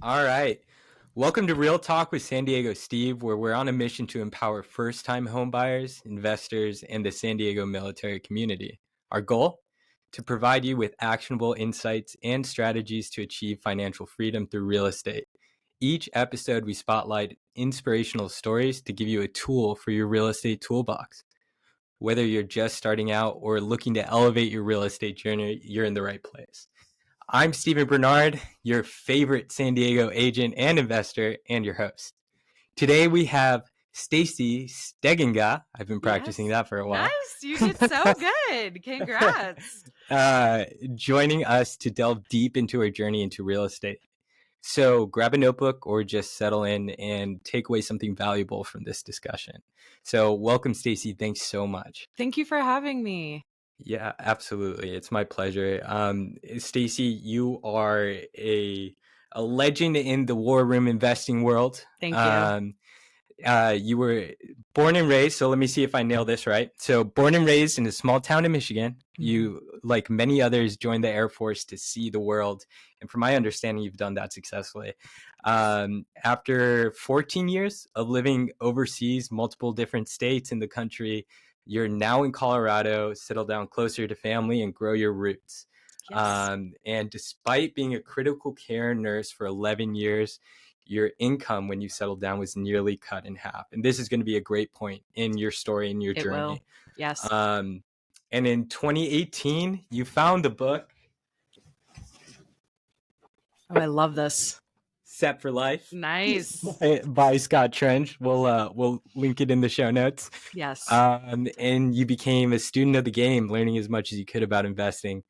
All right. Welcome to Real Talk with San Diego Steve, where we're on a mission to empower first-time homebuyers, investors, and the San Diego military community. Our goal? To provide you with actionable insights and strategies to achieve financial freedom through real estate. Each episode, we spotlight inspirational stories to give you a tool for your real estate toolbox. Whether you're just starting out or looking to elevate your real estate journey, you're in the right place. I'm Stephen Bernard, your favorite San Diego agent and investor, and your host. Today we have Stacey Stegenga. I've been practicing that for a while. Nice. You did so good. Congrats. Joining us to delve deep into her journey into real estate. So grab a notebook or just settle in and take away something valuable from this discussion. So welcome, Stacey. Thanks so much. Thank you for having me. Yeah, absolutely. It's my pleasure. Stacey, you are a legend in the war room investing world. Thank you. You were born and raised, so let me see if I nail this right. So born and raised in a small town in Michigan. You, like many others, joined the Air Force to see the world. And from my understanding, you've done that successfully. After 14 years of living overseas, multiple different states in the country, you're now in Colorado, settle down closer to family and grow your roots. Yes. And despite being a critical care nurse for 11 years, your income when you settled down was nearly cut in half. And this is going to be a great point in your story and your journey. Will. Yes. And in 2018, you found the book. Oh, I love this. Set for Life. Nice. By Scott Trench. We'll link it in the show notes. Yes. And you became a student of the game, learning as much as you could about investing.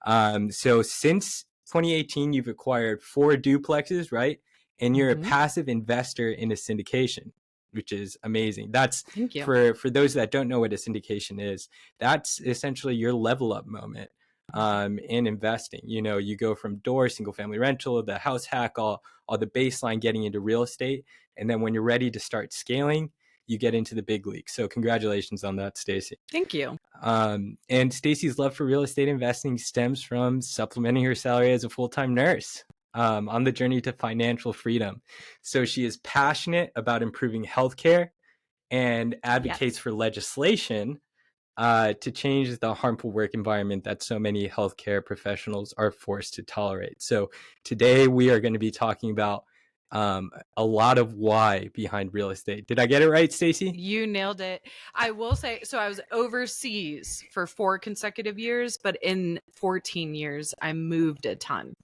So since 2018, you've acquired 4 duplexes, right? And you're a passive investor in a syndication, which is amazing. That's Thank you. For those that don't know what a syndication is, that's essentially your level up moment in investing. You know, you go from door, single family rental, the house hack, all the baseline getting into real estate. And then when you're ready to start scaling, you get into the big leagues. So congratulations on that, Stacey. Thank you. And Stacey's love for real estate investing stems from supplementing her salary as a full-time nurse on the journey to financial freedom. So she is passionate about improving healthcare and advocates for legislation to change the harmful work environment that so many healthcare professionals are forced to tolerate. So today we are going to be talking about a lot of why behind real estate. Did I get it right, Stacey? You nailed it. I will say, so I was overseas for 4 consecutive years, but in 14 years, I moved a ton.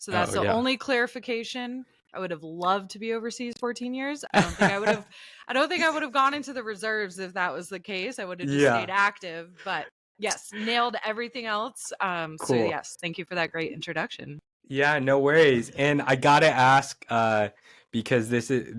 So that's the only clarification. I would have loved to be overseas 14 years. I don't think I would have gone into the reserves if that was the case. I would have just stayed active, but yes, nailed everything else. Cool. So yes, thank you for that great introduction. Yeah, no worries. And I got to ask, because this is,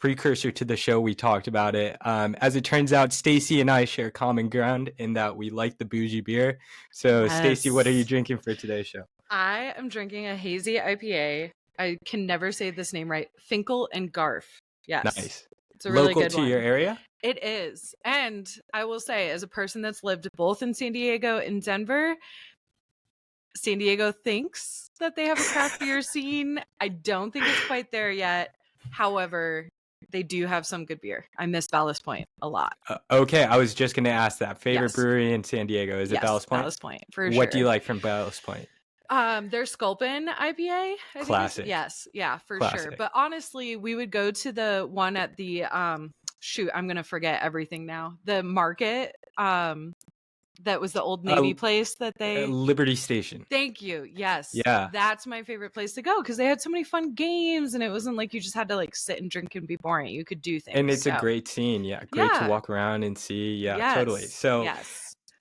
precursor to the show, we talked about it. As it turns out, Stacey and I share common ground in that we like the bougie beer. So Stacey, what are you drinking for today's show? I am drinking a hazy IPA. I can never say this name right. Finkel and Garf. Yes. Nice. It's a really local good to one. Your area? It is. And I will say, as a person that's lived both in San Diego and Denver, San Diego thinks that they have a craft beer scene. I don't think it's quite there yet. However, they do have some good beer. I miss Ballast Point a lot. Okay, I was just going to ask that. Favorite brewery in San Diego? Is it Ballast Point? Ballast Point, for sure. What do you like from Ballast Point? Their Sculpin IPA. Classic. Yes, yeah, for Classic. sure. But honestly, we would go to the one at the shoot, I'm gonna forget everything now. The market, that was the old Navy place that they Liberty Station. Thank you. Yes. Yeah. That's my favorite place to go because they had so many fun games and it wasn't like you just had to like sit and drink and be boring. You could do things. And it's a great scene. Yeah. Great to walk around and see. Yeah, totally. So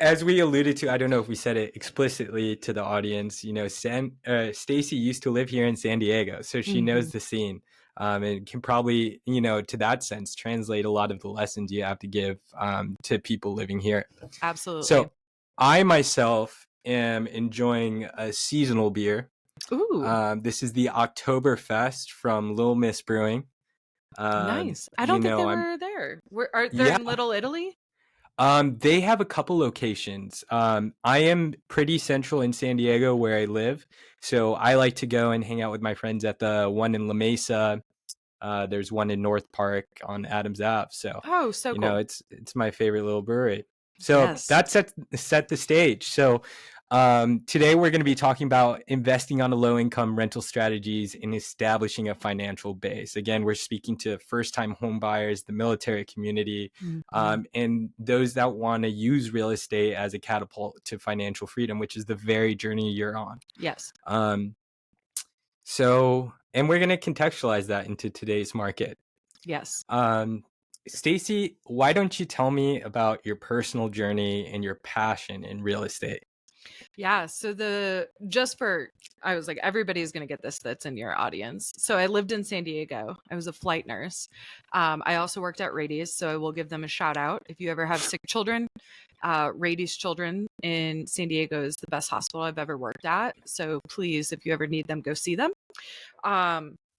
as we alluded to, I don't know if we said it explicitly to the audience, Stacey used to live here in San Diego, so she knows the scene. And can probably, to that sense, translate a lot of the lessons you have to give to people living here. Absolutely. So I myself am enjoying a seasonal beer. Ooh. This is the Oktoberfest from Little Miss Brewing. Nice. I don't think they were there. Are they in Little Italy? They have a couple locations. I am pretty central in San Diego where I live, so I like to go and hang out with my friends at the one in La Mesa. There's one in North Park on Adams Ave. So, Oh, so cool. it's my favorite little brewery. So Yes. that set the stage. So today we're going to be talking about investing on a low income rental strategies and establishing a financial base. Again, we're speaking to first time home buyers, the military community, and those that want to use real estate as a catapult to financial freedom, which is the very journey you're on. Yes. So, and we're going to contextualize that into today's market. Yes. Stacey, why don't you tell me about your personal journey and your passion in real estate? Yeah. So I was like, everybody's going to get this that's in your audience. So I lived in San Diego. I was a flight nurse. I also worked at Radius. So I will give them a shout out. If you ever have sick children, Radius Children in San Diego is the best hospital I've ever worked at. So please, if you ever need them, go see them.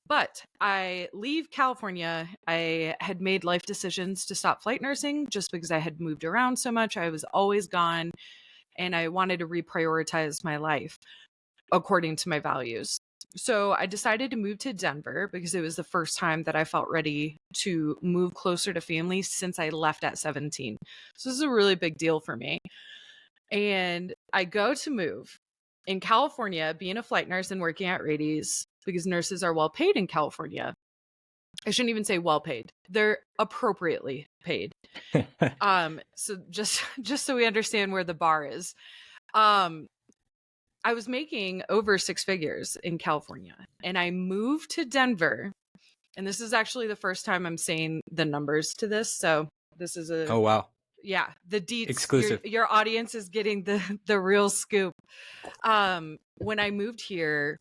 But I leave California. I had made life decisions to stop flight nursing just because I had moved around so much. I was always gone and I wanted to reprioritize my life according to my values. So I decided to move to Denver because it was the first time that I felt ready to move closer to family since I left at 17. So this is a really big deal for me. And I go to move in California, being a flight nurse and working at Radies, because nurses are well paid in California. I shouldn't even say well paid. They're appropriately paid. So just so we understand where the bar is. I was making over 6 figures in California and I moved to Denver. And this is actually the first time I'm saying the numbers to this. So this is Oh, wow. Yeah, the deets. Exclusive. Your audience is getting the real scoop. When I moved here,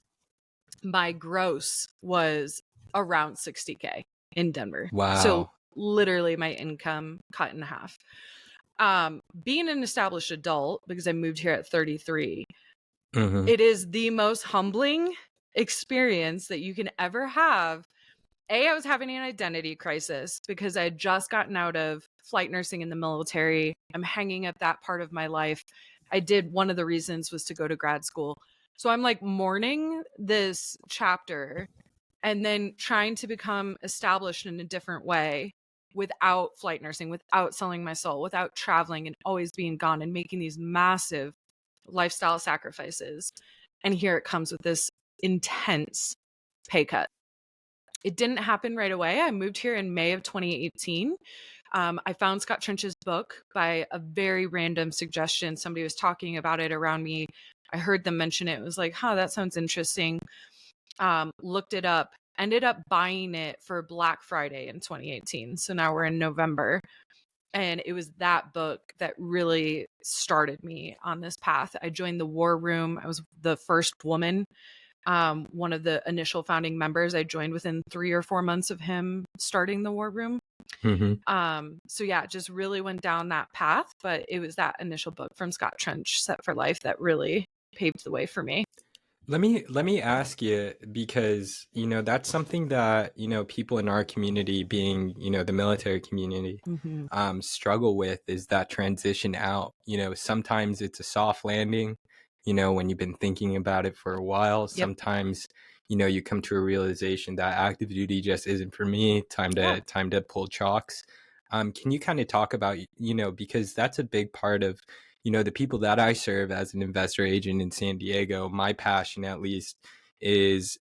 my gross was around 60K in Denver. Wow. So literally my income cut in half. Being an established adult, because I moved here at 33, it is the most humbling experience that you can ever have. I was having an identity crisis because I had just gotten out of flight nursing in the military. I'm hanging up that part of my life. One of the reasons was to go to grad school. So I'm like mourning this chapter and then trying to become established in a different way without flight nursing, without selling my soul, without traveling and always being gone and making these massive lifestyle sacrifices. And here it comes with this intense pay cut. It didn't happen right away. I moved here in May of 2018. I found Scott Trench's book by a very random suggestion. Somebody was talking about it around me. I heard them mention it. It was like, that sounds interesting. Looked it up, ended up buying it for Black Friday in 2018. So now we're in November. And it was that book that really started me on this path. I joined the War Room. I was the first woman, one of the initial founding members. I joined within 3 or 4 months of him starting the War Room. So yeah, just really went down that path. But it was that initial book from Scott Trench, Set for Life, that really paved the way for me. Let me ask you, because, that's something that, people in our community, being, the military community, struggle with, is that transition out. Sometimes it's a soft landing, when you've been thinking about it for a while. Yep. Sometimes, you come to a realization that active duty just isn't for me. Time to pull chocks. Can you kind of talk about, because that's a big part of, the people that I serve as an investor agent in San Diego. My passion, at least, is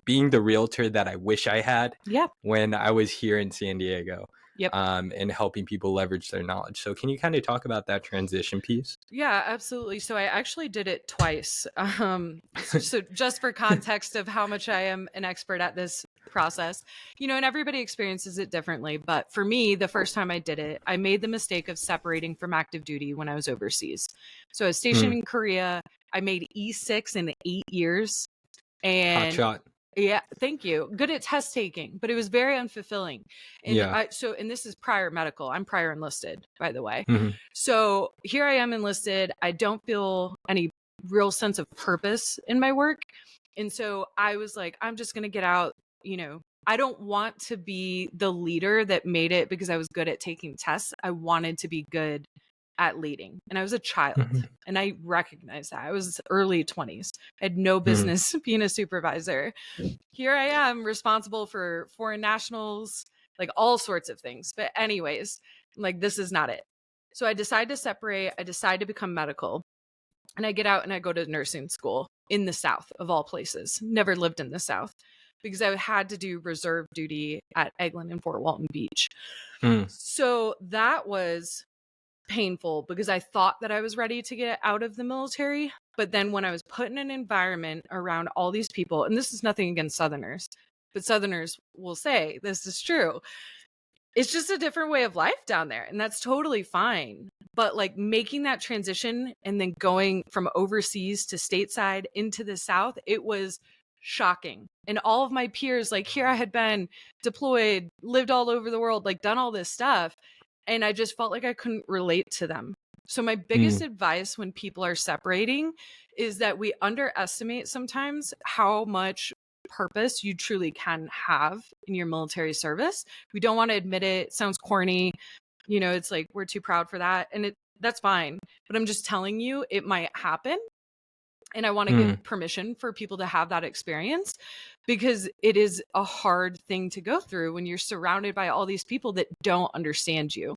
being the realtor that I wish I had when I was here in San Diego. And helping people leverage their knowledge. So can you kind of talk about that transition piece? Yeah, absolutely. So I actually did it twice. So just for context of how much I am an expert at this process, and everybody experiences it differently. But for me, the first time I did it, I made the mistake of separating from active duty when I was overseas. So I was stationed in Korea. I made E6 in 8 years. And hot shot. Yeah, thank you. Good at test taking, but it was very unfulfilling. And and this is prior medical. I'm prior enlisted, by the way. So here I am enlisted. I don't feel any real sense of purpose in my work. And so I was like, I'm just going to get out, I don't want to be the leader that made it because I was good at taking tests. I wanted to be good at leading. And I was a child, and I recognized that. I was early 20s. I had no business being a supervisor. Here I am, responsible for foreign nationals, like all sorts of things. But anyways, like, this is not it. So I decide to separate. I decide to become medical. And I get out and I go to nursing school in the South, of all places. Never lived in the South, because I had to do reserve duty at Eglin and Fort Walton Beach. So that was painful, because I thought that I was ready to get out of the military. But then when I was put in an environment around all these people, and this is nothing against Southerners, but Southerners will say this is true, it's just a different way of life down there, and that's totally fine. But like, making that transition and then going from overseas to stateside into the South, it was shocking. And all of my peers, like, here I had been deployed, lived all over the world, like done all this stuff, and I just felt like I couldn't relate to them. So my biggest advice when people are separating is that we underestimate sometimes how much purpose you truly can have in your military service. We don't want to admit it. It sounds corny. You know, it's like, we're too proud for that. And that's fine. But I'm just telling you, it might happen. And I want to give permission for people to have that experience, because it is a hard thing to go through when you're surrounded by all these people that don't understand you.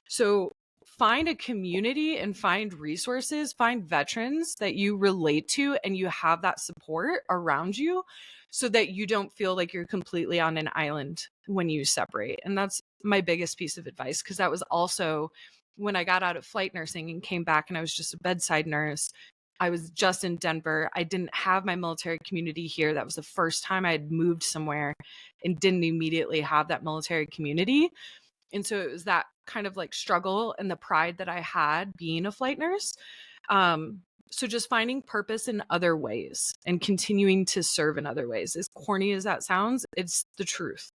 So find a community and find resources, find veterans that you relate to, and you have that support around you, so that you don't feel like you're completely on an island when you separate. And that's my biggest piece of advice, because that was also when I got out of flight nursing and came back and I was just a bedside nurse. I was just in Denver. I didn't have my military community here. That was the first time I had moved somewhere and didn't immediately have that military community. And so it was that kind of like struggle and the pride that I had being a flight nurse. So just finding purpose in other ways and continuing to serve in other ways. As corny as that sounds, it's the truth.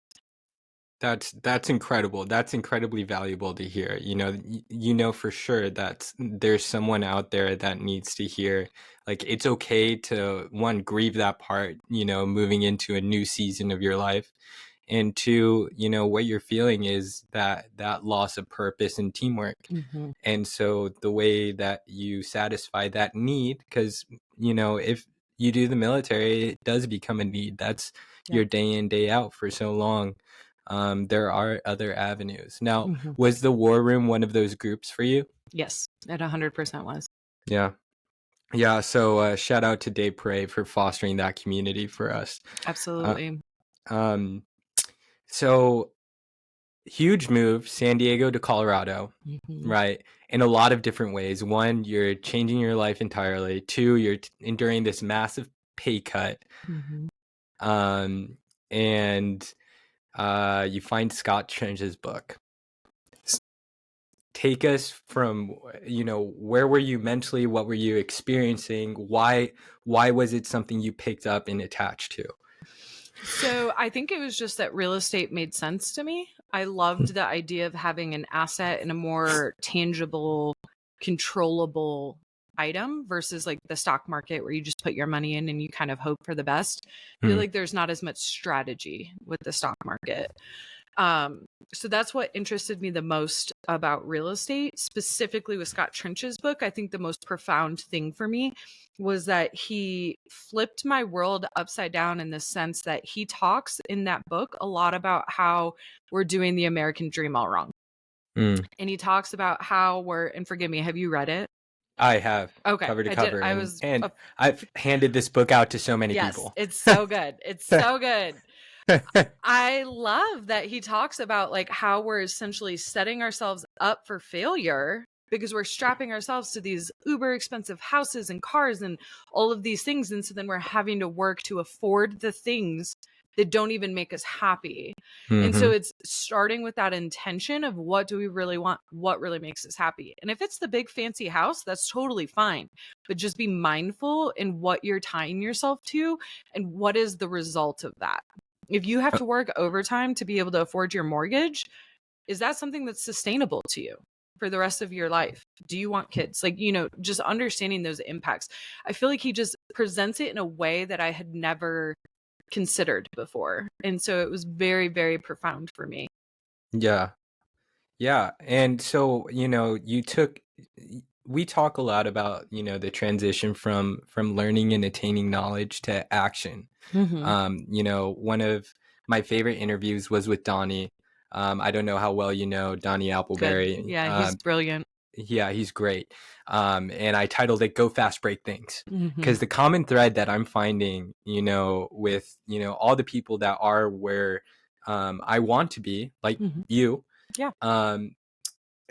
That's incredible. That's incredibly valuable to hear. You know for sure that there's someone out there that needs to hear, like, it's okay to, one, grieve that part, moving into a new season of your life. And two, what you're feeling is that loss of purpose and teamwork. And so the way that you satisfy that need, because, if you do the military, it does become a need. That's your day in, day out for so long. There are other avenues. Now, was the War Room one of those groups for you? Yes, it 100% was. Yeah. Yeah. So shout out to Dave Prey for fostering that community for us. Absolutely. So huge move, San Diego to Colorado, right? In a lot of different ways. One, you're changing your life entirely. Two, you're enduring this massive pay cut. And you find Scott Trench's book. Take us from, where were you mentally? What were you experiencing? Why was it something you picked up and attached to? So I think it was just that real estate made sense to me. I loved the idea of having an asset and a more tangible, controllable item versus like the stock market where you just put your money in and you kind of hope for the best. I feel like there's not as much strategy with the stock market. So that's what interested me the most about real estate, specifically with Scott Trench's book. I think the most profound thing for me was that he flipped my world upside down, in the sense that he talks in that book a lot about how we're doing the American dream all wrong. And he talks about how and forgive me, have you read it? I have. Okay. Cover to cover. I've handed this book out to so many people. It's so good. It's so good. I love that he talks about like how we're essentially setting ourselves up for failure because we're strapping ourselves to these uber expensive houses and cars and all of these things. And so then we're having to work to afford the things that don't even make us happy. And so it's starting with that intention of what do we really want? What really makes us happy? And if it's the big fancy house, that's totally fine. But just be mindful in what you're tying yourself to and what is the result of that. If you have to work overtime to be able to afford your mortgage, is that something that's sustainable to you for the rest of your life? Do you want kids? Like, just understanding those impacts. I feel like he just presents it in a way that I had never considered before. And so it was very, very profound for me. Yeah. Yeah. And so, we talk a lot about, the transition from learning and attaining knowledge to action. One of my favorite interviews was with Donnie. I don't know how well you know Donnie Appleberry. Good. Yeah, he's brilliant. Yeah, he's great. And I titled it Go Fast, Break Things. Because the common thread that I'm finding, with, all the people that are where I want to be, like you, yeah,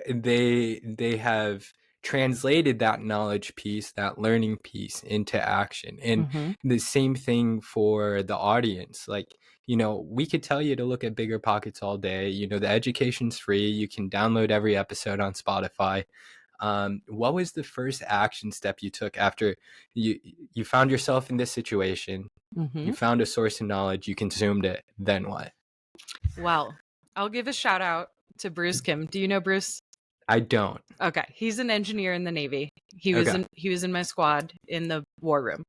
they have translated that knowledge piece, that learning piece into action. And the same thing for the audience. Like, we could tell you to look at Bigger Pockets all day. The education's free. You can download every episode on Spotify. What was the first action step you took after you found yourself in this situation? You found a source of knowledge, you consumed it, then what? Well, I'll give a shout out to Bruce Kim. Do you know Bruce? I don't. Okay. He's an engineer in the Navy. He was in my squad in the war room.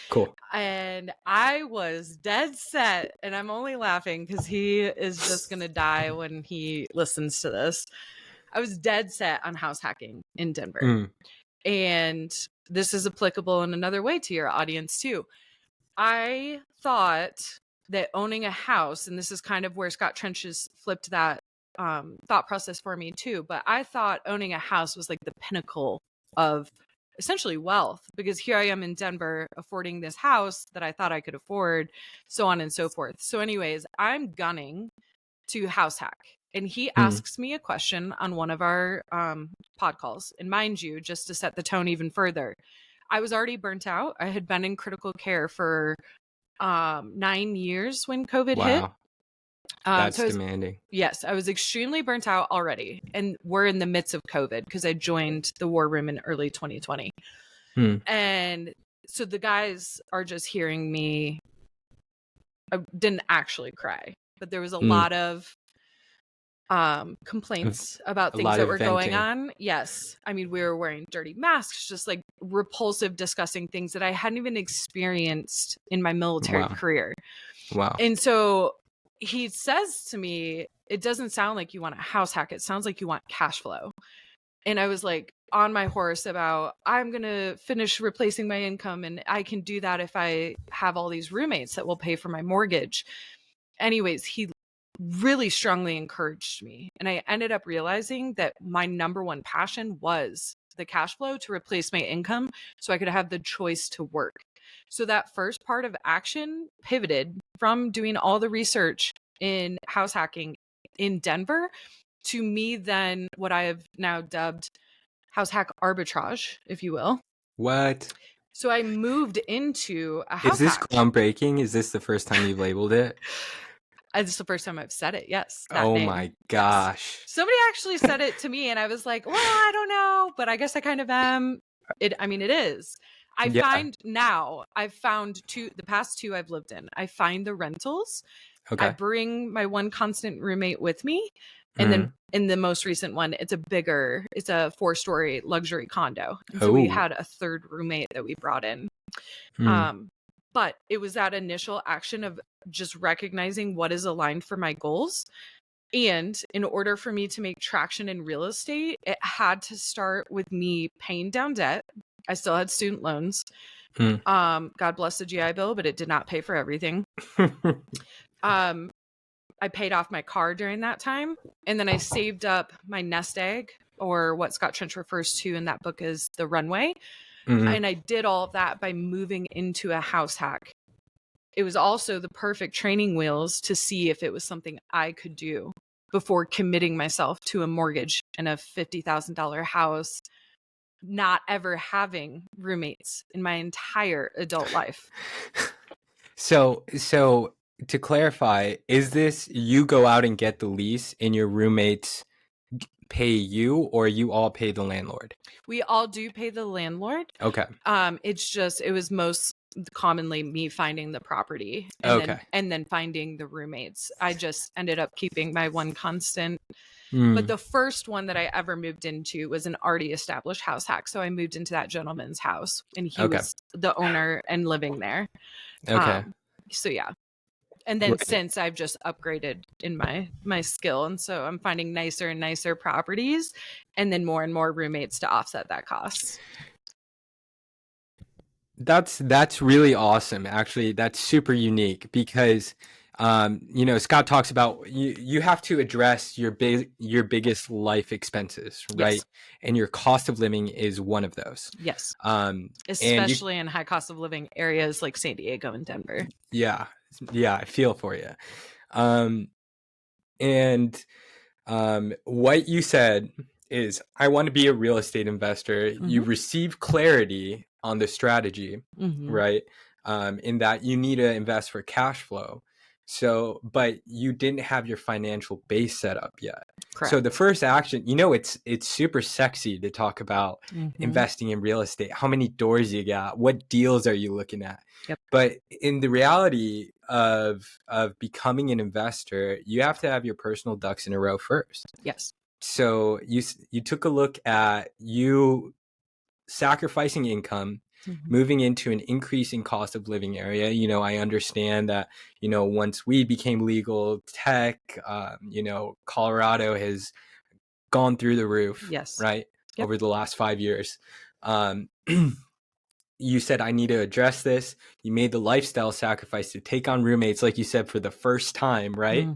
Cool. And I was dead set, and I'm only laughing because he is just going to die when he listens to this. I was dead set on house hacking in Denver. And this is applicable in another way to your audience too. I thought that owning a house, and this is kind of where Scott Trench's flipped that thought process for me too, but I thought owning a house was like the pinnacle of essentially wealth, because here I am in Denver affording this house that I thought I could afford, so on and so forth. So anyways, I'm gunning to house hack. And he asks me a question on one of our pod calls. And mind you, just to set the tone even further, I was already burnt out. I had been in critical care for 9 years when COVID hit. That's demanding. Yes, I was extremely burnt out already. And we're in the midst of COVID because I joined the war room in early 2020. And so the guys are just hearing me. I didn't actually cry, but there was a lot of complaints about things that were going on. Yes. I mean, we were wearing dirty masks, just like repulsive, disgusting things that I hadn't even experienced in my military career. Wow. And so he says to me, it doesn't sound like you want a house hack. It sounds like you want cash flow. And I was like on my horse about, I'm going to finish replacing my income, and I can do that if I have all these roommates that will pay for my mortgage. Anyways, he really strongly encouraged me. And I ended up realizing that my number one passion was the cash flow to replace my income so I could have the choice to work. So that first part of action pivoted from doing all the research in house hacking in Denver to me then what I have now dubbed house hack arbitrage, if you will. What? So I moved into a house Is this hack. groundbreaking? Is this the first time you've labeled it? This is the first time I've said it. Yes. Oh name. My gosh. Yes. Somebody actually said it to me and I was like, well, I don't know, but I guess I kind of am. It is. I've found the past two I've lived in. I find the rentals. Okay. I bring my one constant roommate with me. And then in the most recent one, it's a 4-story luxury condo. And so we had a third roommate that we brought in. But it was that initial action of just recognizing what is aligned for my goals. And in order for me to make traction in real estate, it had to start with me paying down debt. I still had student loans. God bless the GI Bill, but it did not pay for everything. I paid off my car during that time. And then I saved up my nest egg, or what Scott Trench refers to in that book as the runway. And I did all of that by moving into a house hack. It was also the perfect training wheels to see if it was something I could do before committing myself to a mortgage and a $50,000 house, not ever having roommates in my entire adult life. So to clarify, is this you go out and get the lease and your roommates pay you, or you all pay the landlord? We all do pay the landlord. Okay. It was most commonly me finding the property and then finding the roommates. I just ended up keeping my one constant. But the first one that I ever moved into was an already established house hack. So I moved into that gentleman's house and he was the owner and living there. Okay. So yeah. And then since I've just upgraded in my skill, and so I'm finding nicer and nicer properties, and then more and more roommates to offset that cost. That's really awesome. Actually, that's super unique because Scott talks about you have to address your biggest life expenses, right? Yes. And your cost of living is one of those. Yes. Especially in high cost of living areas like San Diego and Denver. Yeah. I feel for you. What you said is, I want to be a real estate investor. Mm-hmm. You receive clarity on the strategy, right? In that you need to invest for cash flow. So, but you didn't have your financial base set up yet. Correct. So the first action, it's super sexy to talk about investing in real estate. How many doors you got? What deals are you looking at? Yep. But in the reality of becoming an investor, you have to have your personal ducks in a row first. Yes. So you took a look at you sacrificing income, moving into an increasing cost of living area. I understand that, once weed became legal, tech, Colorado has gone through the roof. Yes. Right. Yep. Over the last 5 years. You said, I need to address this. You made the lifestyle sacrifice to take on roommates, like you said, for the first time, right?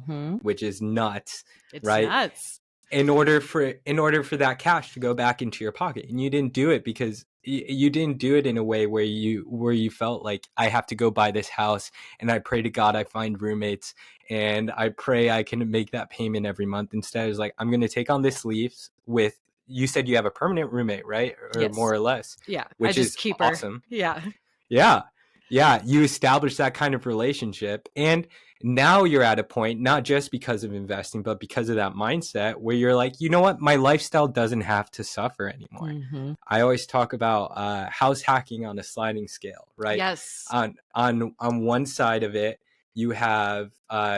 Which is nuts. It's right? Nuts. In order for that cash to go back into your pocket. And you didn't do it because you didn't do it in a way where you felt like, I have to go buy this house and I pray to God I find roommates and I pray I can make that payment every month. Instead, it was like, I'm going to take on this lease with, you said you have a permanent roommate, right? Or yes. More or less. Yeah. Which I just is keep awesome. Her. Yeah. Yeah. Yeah. You establish that kind of relationship. And now you're at a point, not just because of investing, but because of that mindset where you're like, you know what? My lifestyle doesn't have to suffer anymore. I always talk about house hacking on a sliding scale, right? Yes. On one side of it, you have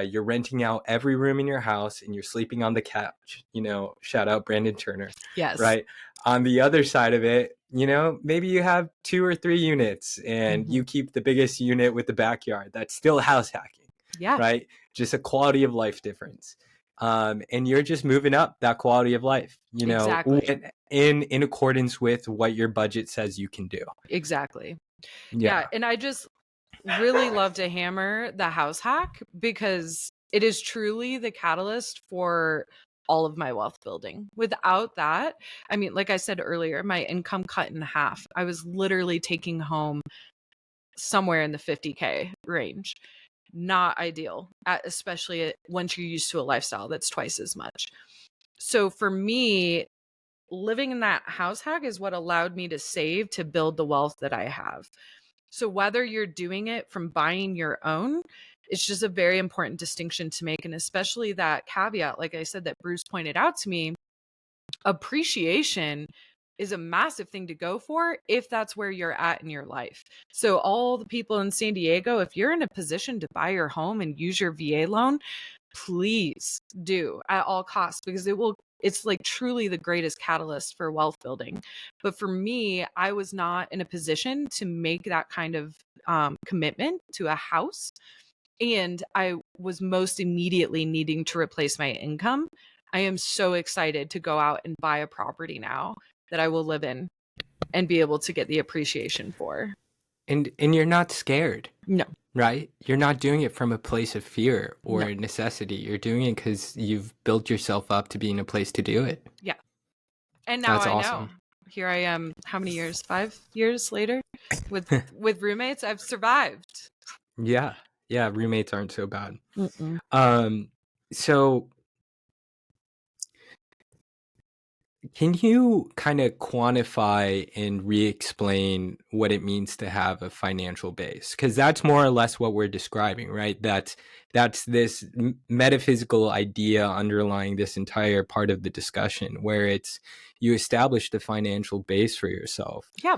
you're renting out every room in your house and you're sleeping on the couch. Shout out Brandon Turner. Yes. Right. On the other side of it, maybe you have 2 or 3 units and you keep the biggest unit with the backyard. That's still house hacking. Yeah. Right. Just a quality of life difference. And you're just moving up that quality of life, exactly. in accordance with what your budget says you can do. Exactly. Yeah. And I just really love to hammer the house hack because it is truly the catalyst for all of my wealth building. Without that, I mean, like I said earlier, my income cut in half. I was literally taking home somewhere in the 50K range. Not ideal, especially once you're used to a lifestyle that's twice as much. So for me, living in that house hack is what allowed me to save to build the wealth that I have. So whether you're doing it from buying your own, it's just a very important distinction to make. And especially that caveat, like I said, that Bruce pointed out to me, appreciation is a massive thing to go for if that's where you're at in your life. So all the people in San Diego, if you're in a position to buy your home and use your VA loan, please do at all costs, because it's like truly the greatest catalyst for wealth building. But for me, I was not in a position to make that kind of commitment to a house. And I was most immediately needing to replace my income. I am so excited to go out and buy a property now that I will live in and be able to get the appreciation for. And you're not scared. No. Right? You're not doing it from a place of fear or necessity. You're doing it because you've built yourself up to be in a place to do it. Yeah. And now that's awesome. know. Here I am, how many years? 5 years later with roommates. I've survived. Yeah. Yeah. Roommates aren't so bad. So can you kind of quantify and re-explain what it means to have a financial base? Because that's more or less what we're describing, right? That's this metaphysical idea underlying this entire part of the discussion, where it's you establish the financial base for yourself. Yeah.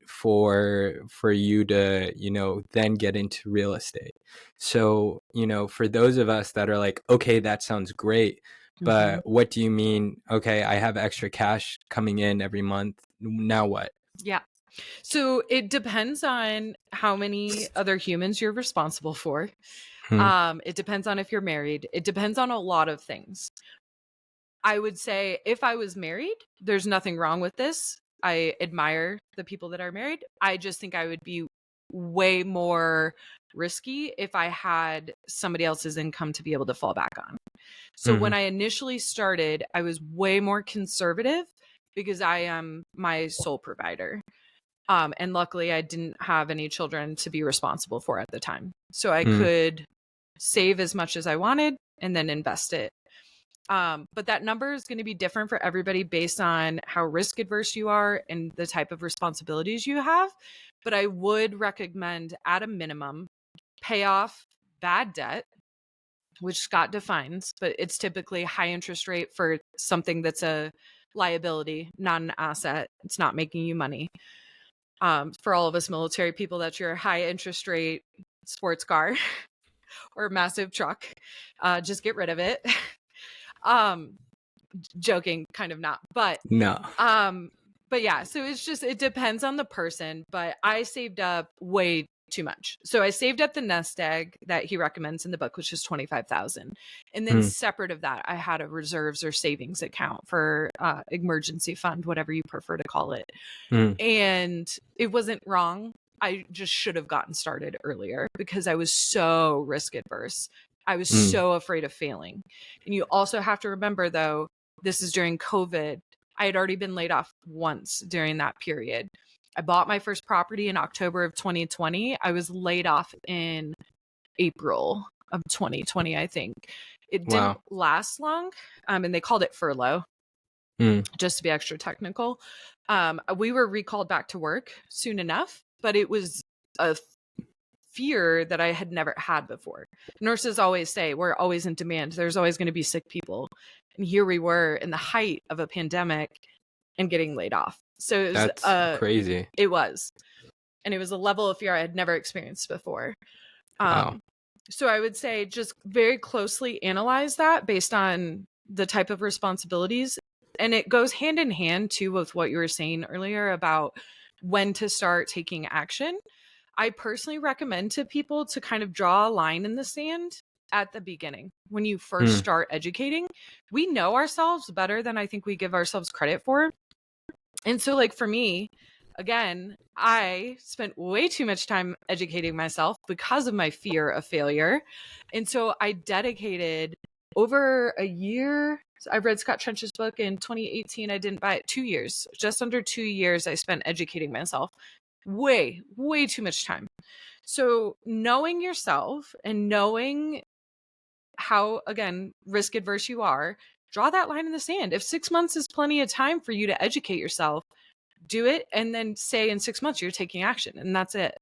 For you to, then get into real estate. So, for those of us that are like, okay, that sounds great. But what do you mean? Okay, I have extra cash coming in every month. Now what? Yeah. So it depends on how many other humans you're responsible for. It depends on if you're married. It depends on a lot of things. I would say if I was married, there's nothing wrong with this. I admire the people that are married. I just think I would be way more risky if I had somebody else's income to be able to fall back on. So when I initially started, I was way more conservative because I am my sole provider. And luckily I didn't have any children to be responsible for at the time. So I could save as much as I wanted and then invest it. But that number is going to be different for everybody based on how risk adverse you are and the type of responsibilities you have. But I would recommend at a minimum, pay off bad debt, which Scott defines, but it's typically high interest rate for something that's a liability, not an asset. It's not making you money. For all of us military people, that's your high interest rate sports car or massive truck. Just get rid of it. Joking, kind of not, but no. But yeah, so it depends on the person, but I saved up way too much. So I saved up the nest egg that he recommends in the book, which is 25,000. And then separate of that, I had a reserves or savings account for emergency fund, whatever you prefer to call it. And it wasn't wrong. I just should have gotten started earlier because I was so risk adverse. I was so afraid of failing. And you also have to remember, though, this is during COVID. I had already been laid off once during that period. I bought my first property in October of 2020. I was laid off in April of 2020, I think. It didn't last long, and they called it furlough, just to be extra technical. We were recalled back to work soon enough, but it was a fear that I had never had before. Nurses always say, we're always in demand. There's always going to be sick people. And here we were in the height of a pandemic and getting laid off. So it was that's crazy. It was. And it was a level of fear I had never experienced before. Wow. So I would say just very closely analyze that based on the type of responsibilities. And it goes hand in hand too with what you were saying earlier about when to start taking action. I personally recommend to people to kind of draw a line in the sand at the beginning. When you first start educating, we know ourselves better than I think we give ourselves credit for. And so like for me, again, I spent way too much time educating myself because of my fear of failure. And so I dedicated over a year. I read Scott Trench's book in 2018. I didn't buy it. 2 years, just under 2 years I spent educating myself. Way too much time. So knowing yourself and knowing how, again, risk adverse you are, draw that line in the sand. If 6 months is plenty of time for you to educate yourself, do it. And then say in 6 months, you're taking action, and that's it.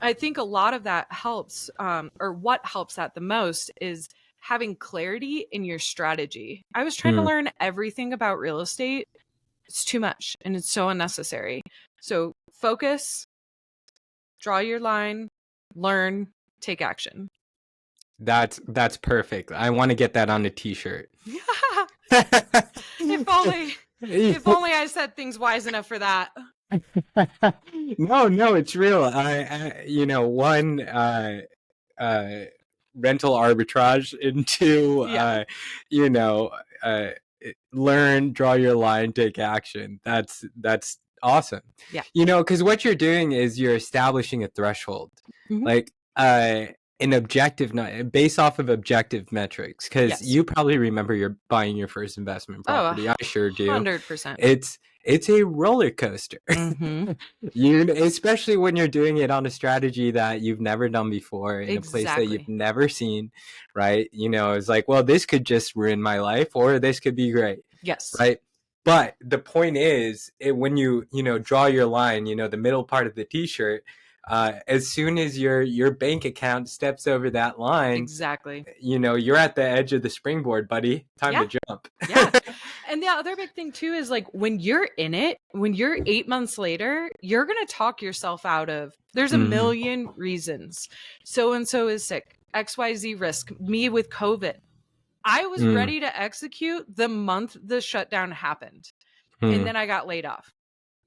I think a lot of that helps, or what helps that the most is having clarity in your strategy. I was trying to learn everything about real estate. It's too much and it's so unnecessary. So focus, draw your line, learn, take action. That's perfect. I want to get that on a t-shirt. If only I said things wise enough for that. No, it's real. One, rental arbitrage into, learn, draw your line, take action. That's awesome. Yeah. Because what you're doing is you're establishing a threshold, like an objective, based off of objective metrics. Because you probably remember you're buying your first investment property. I sure do. 100%. It's a roller coaster. Especially when you're doing it on a strategy that you've never done before, in a place that you've never seen, right? It's like, well, this could just ruin my life, or this could be great. Yes. Right. But the point is, when you draw your line, the middle part of the t-shirt, as soon as your bank account steps over that line, exactly, you're at the edge of the springboard, buddy. Time to jump. Yeah. And the other big thing too is like when you're in it, when you're 8 months later, you're going to talk yourself out of, there's a million reasons. So-and-so is sick, XYZ risk, me with COVID. I was ready to execute the month the shutdown happened. And then I got laid off.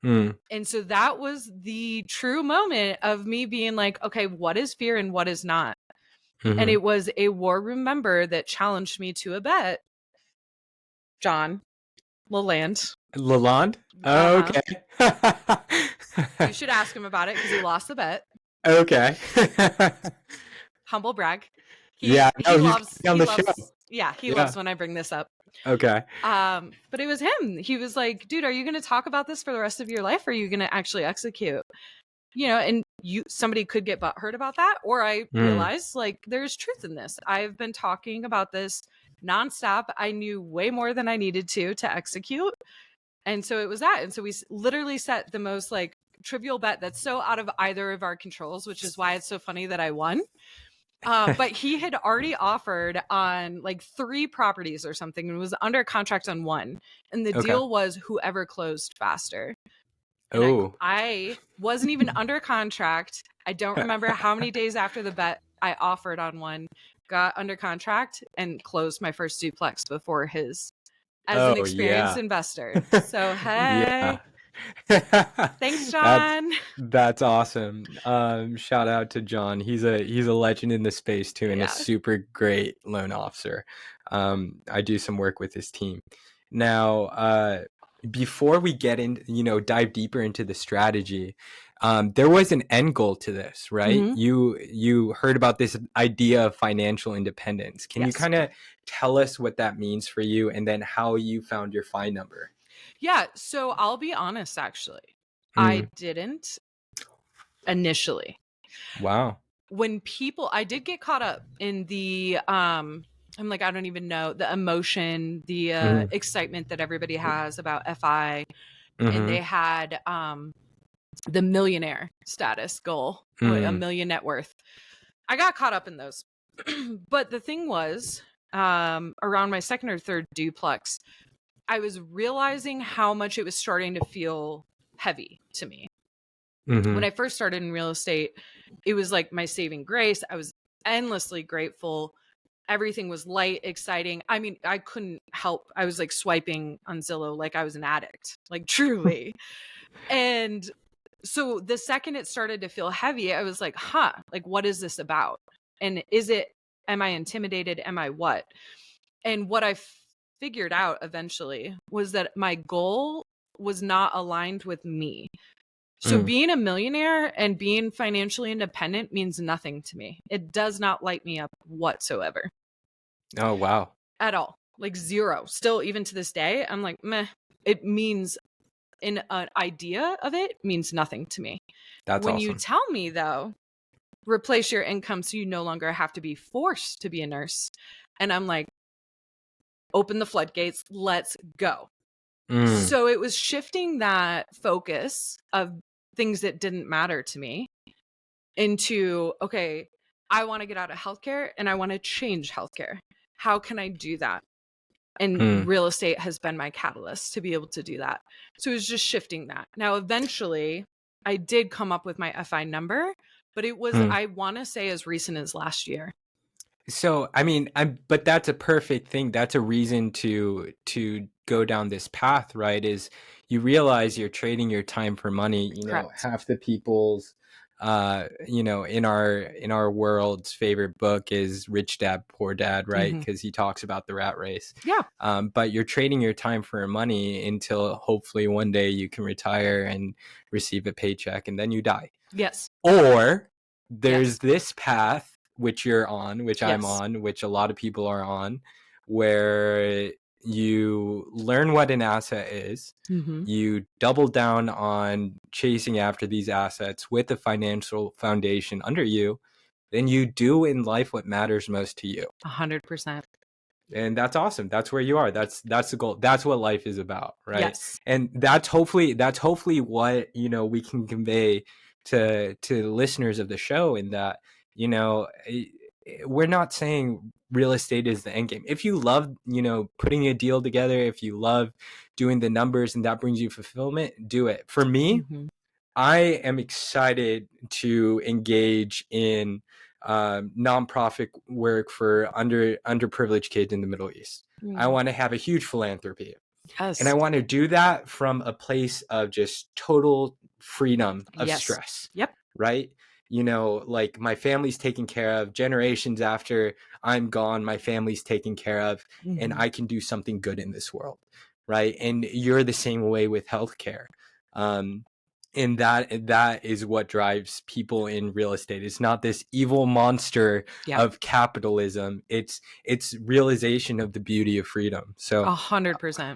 And so that was the true moment of me being like, okay, what is fear and what is not? And it was a war room member that challenged me to a bet. John Lalande. Lalande? Oh, okay. You should ask him about it because he lost the bet. Okay. Humble brag. He loves on the show. Yeah, he loves when I bring this up. Okay. But it was him. He was like, dude, are you going to talk about this for the rest of your life? Or are you going to actually execute? And somebody could get butthurt about that. Or I realized like there's truth in this. I've been talking about this nonstop. I knew way more than I needed to execute. And so it was that. And so we literally set the most like trivial bet that's so out of either of our controls, which is why it's so funny that I won. But he had already offered on like 3 properties or something and was under contract on 1. And the deal was whoever closed faster. And I wasn't even under contract. I don't remember how many days after the bet I offered on one, got under contract and closed my first duplex before his as an experienced investor. So, hey. Thanks, John. That's awesome. Shout out to John. He's a legend in the space too, and a super great loan officer. I do some work with his team. Now, before we get in, dive deeper into the strategy, there was an end goal to this, right? Mm-hmm. You heard about this idea of financial independence. Can you kind of tell us what that means for you, and then how you found your FI number? Yeah, so I'll be honest, actually. I didn't initially. Wow. I did get caught up in the, I'm like, I don't even know, the emotion, the excitement that everybody has about FI. And they had the millionaire status goal, a million net worth. I got caught up in those. But the thing was, around my second or third duplex, I was realizing how much it was starting to feel heavy to me. When I first started in real estate, it was like my saving grace. I was endlessly grateful. Everything was light, exciting. I mean, I couldn't help. I was like swiping on Zillow like I was an addict, like truly. And so the second it started to feel heavy, I was like, like, what is this about? And am I intimidated? Am I what? And what I figured out eventually was that my goal was not aligned with me. So being a millionaire and being financially independent means nothing to me. It does not light me up whatsoever. Oh, wow. At all. Like zero. Still, even to this day, I'm like, meh. It means, an idea of it means nothing to me. That's when awesome. you tell me, though, replace your income so you no longer have to be forced to be a nurse. And I'm like, open the floodgates. Let's go. So it was shifting that focus of things that didn't matter to me into, okay, I want to get out of healthcare and I want to change healthcare. How can I do that? And real estate has been my catalyst to be able to do that. So it was just shifting that. Now, eventually, I did come up with my FI number, but it was, I want to say, as recent as last year. So, I mean, but that's a perfect thing. That's a reason to go down this path, right? Is you realize you're trading your time for money. Correct. Half the people's, in our world's favorite book is Rich Dad, Poor Dad, right? Because he talks about the rat race. Yeah. But you're trading your time for money until hopefully one day you can retire and receive a paycheck and then you die. Yes. Or there's this path, which you're on, which I'm on, which a lot of people are on, where you learn what an asset is, you double down on chasing after these assets with a financial foundation under you, then you do in life what matters most to you. 100%. And that's awesome. That's where you are. That's the goal. That's what life is about, right? Yes. And that's hopefully what, we can convey to listeners of the show, in that, we're not saying real estate is the end game. If you love, putting a deal together, if you love doing the numbers and that brings you fulfillment, do it. For me, I am excited to engage in nonprofit work for underprivileged kids in the Middle East. I want to have a huge philanthropy. Yes. And I want to do that from a place of just total freedom of stress. Yep. Right? like my family's taken care of, generations after I'm gone, my family's taken care of, and I can do something good in this world, right? And you're the same way with healthcare. And that is what drives people in real estate. It's not this evil monster of capitalism. It's realization of the beauty of freedom. So 100%.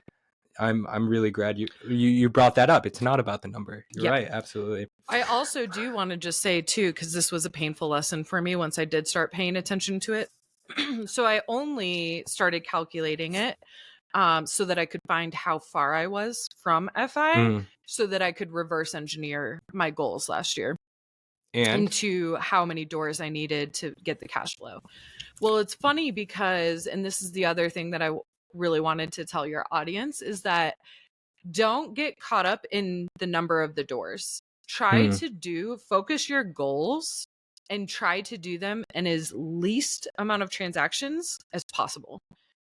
I'm really glad you brought that up. It's not about the number. You're right. Absolutely. I also do want to just say too, because this was a painful lesson for me once I did start paying attention to it. So I only started calculating it so that I could find how far I was from FI so that I could reverse engineer my goals last year into how many doors I needed to get the cash flow. Well, it's funny because, and this is the other thing that I really wanted to tell your audience, is that don't get caught up in the number of the doors. Try to focus your goals and try to do them in as least amount of transactions as possible.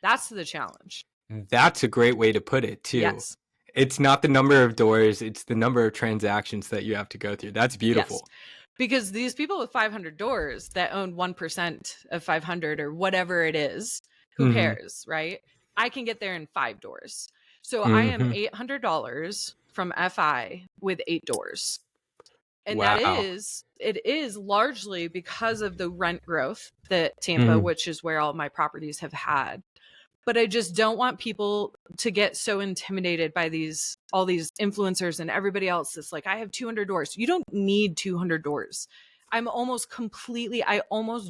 That's the challenge. That's a great way to put it too. Yes. It's not the number of doors, it's the number of transactions that you have to go through. That's beautiful. Yes. Because these people with 500 doors that own 1% of 500 or whatever it is, who cares, right? I can get there in 5 doors. So I am $800 from FI with 8 doors. And it is largely because of the rent growth that Tampa, which is where all my properties have had. But I just don't want people to get so intimidated by all these influencers and everybody else that's like, I have 200 doors. You don't need 200 doors. I almost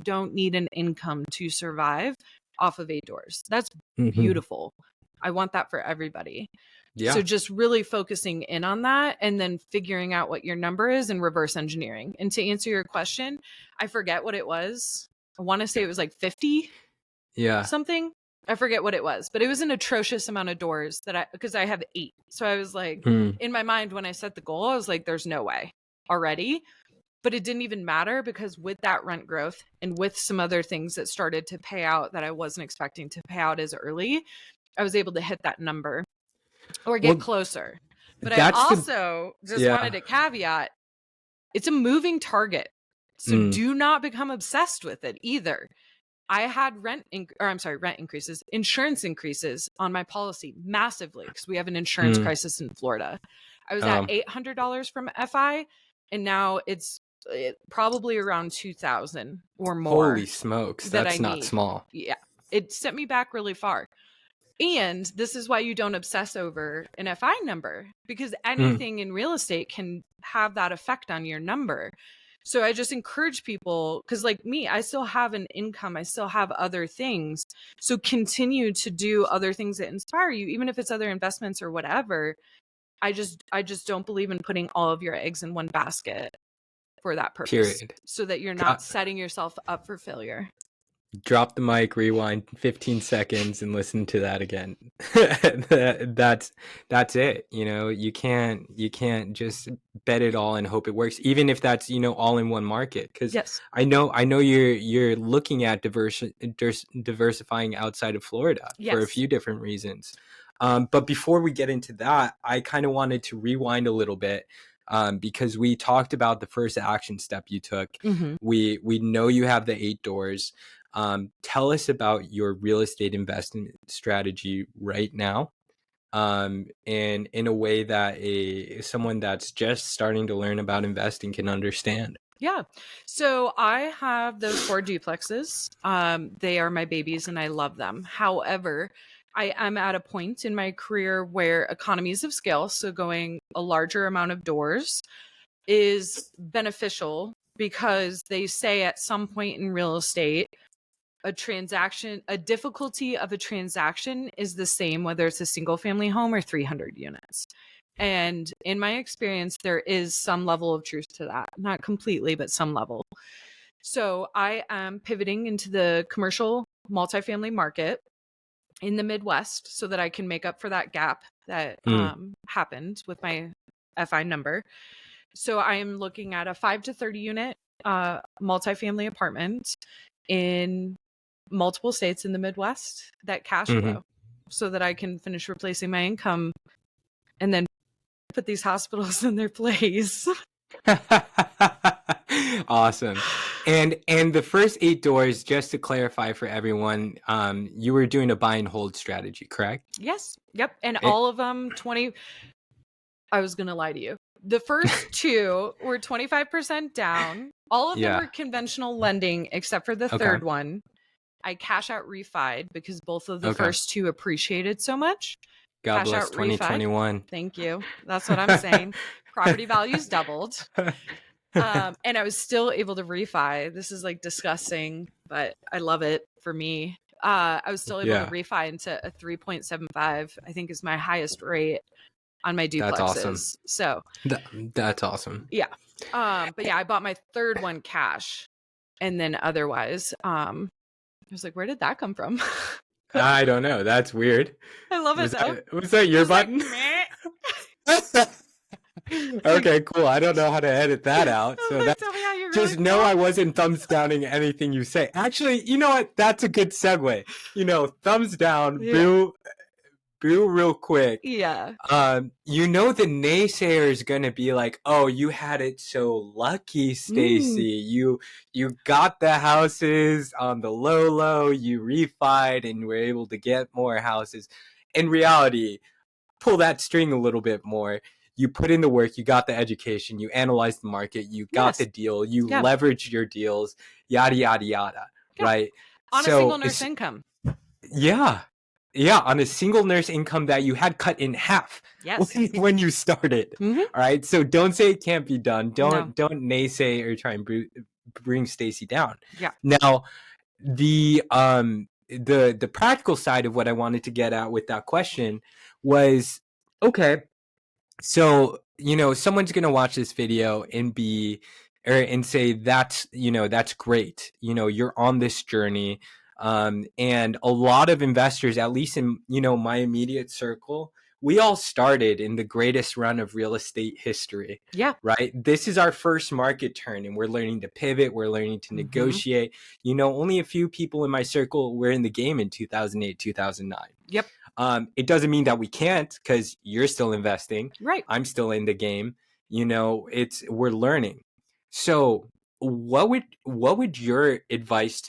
don't need an income to survive off of 8 doors. That's beautiful. I want that for everybody. Yeah. So just really focusing in on that and then figuring out what your number is and reverse engineering. And to answer your question, I forget what it was. I want to say it was like 50 something. I forget what it was, but it was an atrocious amount of doors because I have 8. So I was like, in my mind, when I set the goal, I was like, there's no way already. But it didn't even matter because with that rent growth and with some other things that started to pay out that I wasn't expecting to pay out as early, I was able to hit that number or get closer. But I also wanted to caveat, it's a moving target. So do not become obsessed with it either. I had insurance increases on my policy massively because we have an insurance crisis in Florida. I was at $800 from FI, and now it's probably around $2,000 or more. Holy smokes, that's not small. Yeah, it set me back really far. And this is why you don't obsess over an FI number, because anything in real estate can have that effect on your number. So I just encourage people, because like me, I still have an income. I still have other things. So continue to do other things that inspire you, even if it's other investments or whatever. I just don't believe in putting all of your eggs in one basket for that purpose. Period. So that you're not setting yourself up for failure. Drop the mic, rewind 15 seconds and listen to that again. That's it. You can't just bet it all and hope it works, even if that's, all in one market. Because I know you're looking at diversifying outside of Florida for a few different reasons. But before we get into that, I kind of wanted to rewind a little bit. Because we talked about the first action step you took. We know you have the 8 doors. Tell us about your real estate investment strategy right now, and in a way that someone that's just starting to learn about investing can understand. Yeah. So I have those 4 duplexes. They are my babies and I love them. However, I am at a point in my career where economies of scale, so going a larger amount of doors, is beneficial because they say at some point in real estate, a difficulty of a transaction is the same whether it's a single family home or 300 units. And in my experience, there is some level of truth to that. Not completely, but some level. So I am pivoting into the commercial multifamily market in the Midwest so that I can make up for that gap that happened with my FI number. So I am looking at a 5 to 30 unit multifamily apartment in multiple states in the Midwest that cash flow so that I can finish replacing my income and then put these hospitals in their place. Awesome. And the first 8 doors, just to clarify for everyone, you were doing a buy and hold strategy, correct? Yes. Yep. And all of them 20. I was going to lie to you. The first 2 were 25% down. All of them were conventional lending, except for the third one. I cash out refied because both of the first 2 appreciated so much. God cash bless out 2021. Refied. Thank you. That's what I'm saying. Property values doubled. And I was still able to refi. This is like disgusting, but I love it for me. I was still able to refi into a 3.75, I think is my highest rate on my duplexes. That's awesome. So that's awesome. Yeah. But yeah, I bought my third one cash. And then otherwise, I was like, where did that come from? I don't know. That's weird. I love it though. Was that your button? Like, okay, cool. I don't know how to edit that out. So that's just know I wasn't thumbs downing anything you say. Actually, you know what? That's a good segue. Thumbs down, boo real quick. Yeah. The naysayer is gonna be like, oh, you had it so lucky, Stacey. You got the houses on the low, you refied and were able to get more houses. In reality, pull that string a little bit more. You put in the work, you got the education, you analyzed the market, you got the deal, you leveraged your deals, yada, yada, yada, right? On a single nurse income. Yeah, on a single nurse income that you had cut in half when you started, all right? So don't say it can't be done. Don't naysay or try and bring Stacey down. Yeah. Now, the practical side of what I wanted to get at with that question was, okay, so, someone's going to watch this video and say that's great. You're on this journey. And a lot of investors, at least in, my immediate circle, we all started in the greatest run of real estate history. Yeah. Right. This is our first market turn and we're learning to pivot. We're learning to negotiate. Only a few people in my circle were in the game in 2008, 2009. Yep. It doesn't mean that we can't, because you're still investing. Right. I'm still in the game. We're learning. So what would your advice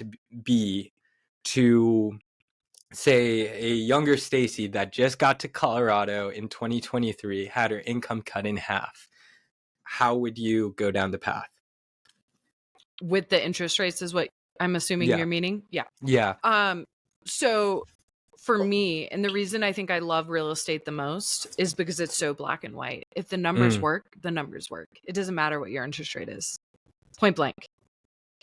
be to, say, a younger Stacey that just got to Colorado in 2023, had her income cut in half? How would you go down the path? With the interest rates is what I'm assuming you're meaning? Yeah. Yeah. So for me, and the reason I think I love real estate the most is because it's so black and white. If the numbers work, the numbers work. It doesn't matter what your interest rate is. Point blank.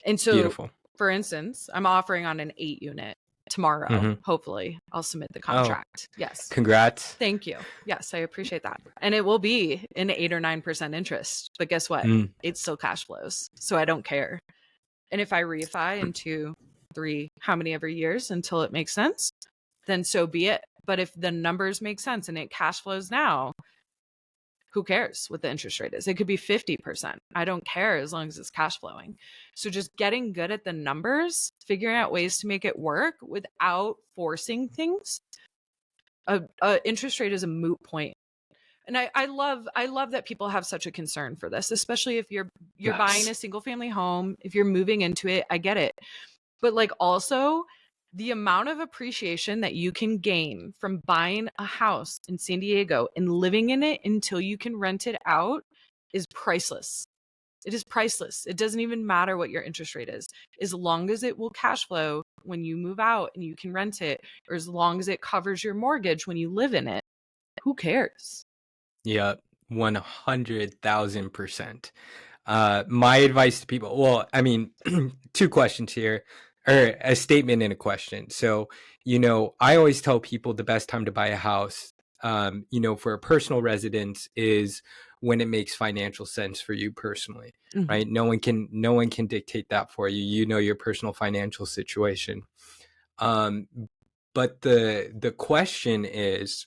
And so, beautiful. For instance, I'm offering on an 8 unit tomorrow. Hopefully I'll submit the contract. Yes. Congrats. Thank you. Yes, I appreciate that. And it will be an 8 or 9% interest. But guess what? It still cash flows. So I don't care. And if I refi in 2, 3, how many ever years until it makes sense, then so be it. But if the numbers make sense and it cash flows now, who cares what the interest rate is? It could be 50%. I don't care as long as it's cash flowing. So just getting good at the numbers, figuring out ways to make it work without forcing things. Interest rate is a moot point. And I love that people have such a concern for this, especially if you're buying a single family home, if you're moving into it, I get it. But also the amount of appreciation that you can gain from buying a house in San Diego and living in it until you can rent it out is priceless. It is priceless. It doesn't even matter what your interest rate is. As long as it will cash flow when you move out and you can rent it, or as long as it covers your mortgage when you live in it, who cares? Yeah, 100,000%. My advice to people, well, I mean, 2 questions here, or a statement and a question. So, I always tell people the best time to buy a house, for a personal residence is when it makes financial sense for you personally, right? No one can dictate that for you. Your personal financial situation. But the question is,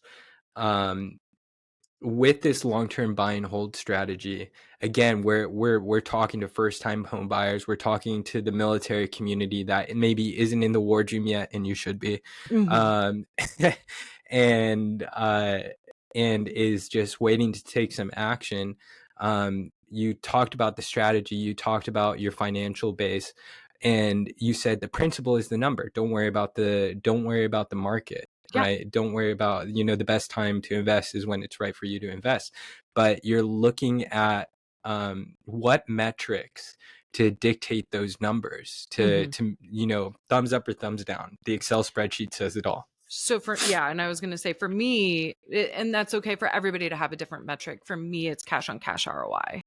with this long-term buy and hold strategy, again, we're talking to first-time home buyers. We're talking to the military community that maybe isn't in the war dream yet, and you should be, and is just waiting to take some action. you talked about the strategy, you talked about your financial base, and you said the principle is the number. Don't worry about the market, right? Don't worry about, the best time to invest is when it's right for you to invest. But you're looking at what metrics to dictate those numbers to thumbs up or thumbs down. The Excel spreadsheet says it all. So and I was going to say for me, and that's okay for everybody to have a different metric. For me, it's cash on cash ROI.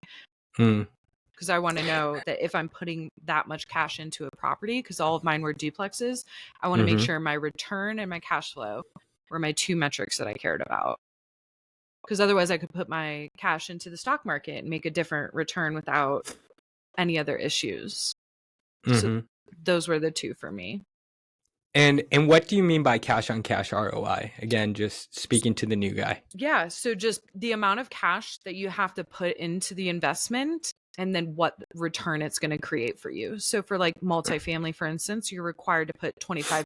Because I want to know that if I'm putting that much cash into a property, because all of mine were duplexes, I want to make sure my return and my cash flow were my two metrics that I cared about. Because otherwise I could put my cash into the stock market and make a different return without any other issues. So those were the two for me. And what do you mean by cash on cash ROI? Again, just speaking to the new guy. Yeah. So just the amount of cash that you have to put into the investment and then what return it's going to create for you. So for like multifamily, for instance, you're required to put 25%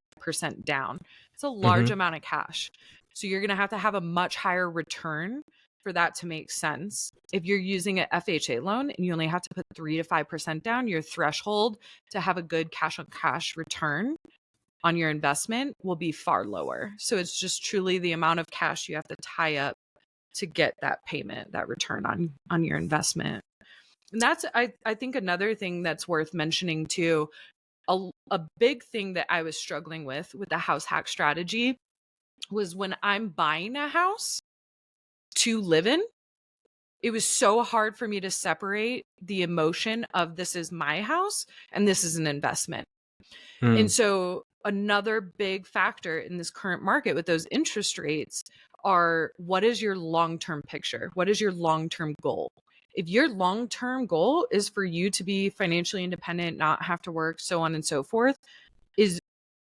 down. It's a large amount of cash. So you're going to have a much higher return for that to make sense. If you're using an FHA loan and you only have to put 3 to 5% down, your threshold to have a good cash on cash return on your investment will be far lower. So it's just truly the amount of cash you have to tie up to get that payment, that return on your investment. And that's, I think another thing that's worth mentioning too, a big thing that I was struggling with the house hack strategy was when I'm buying a house to live in, it was so hard for me to separate the emotion of this is my house and this is an investment. And so another big factor in this current market with those interest rates are, what is your long-term picture? What is your long-term goal? If your long-term goal is for you to be financially independent, not have to work, so on and so forth, is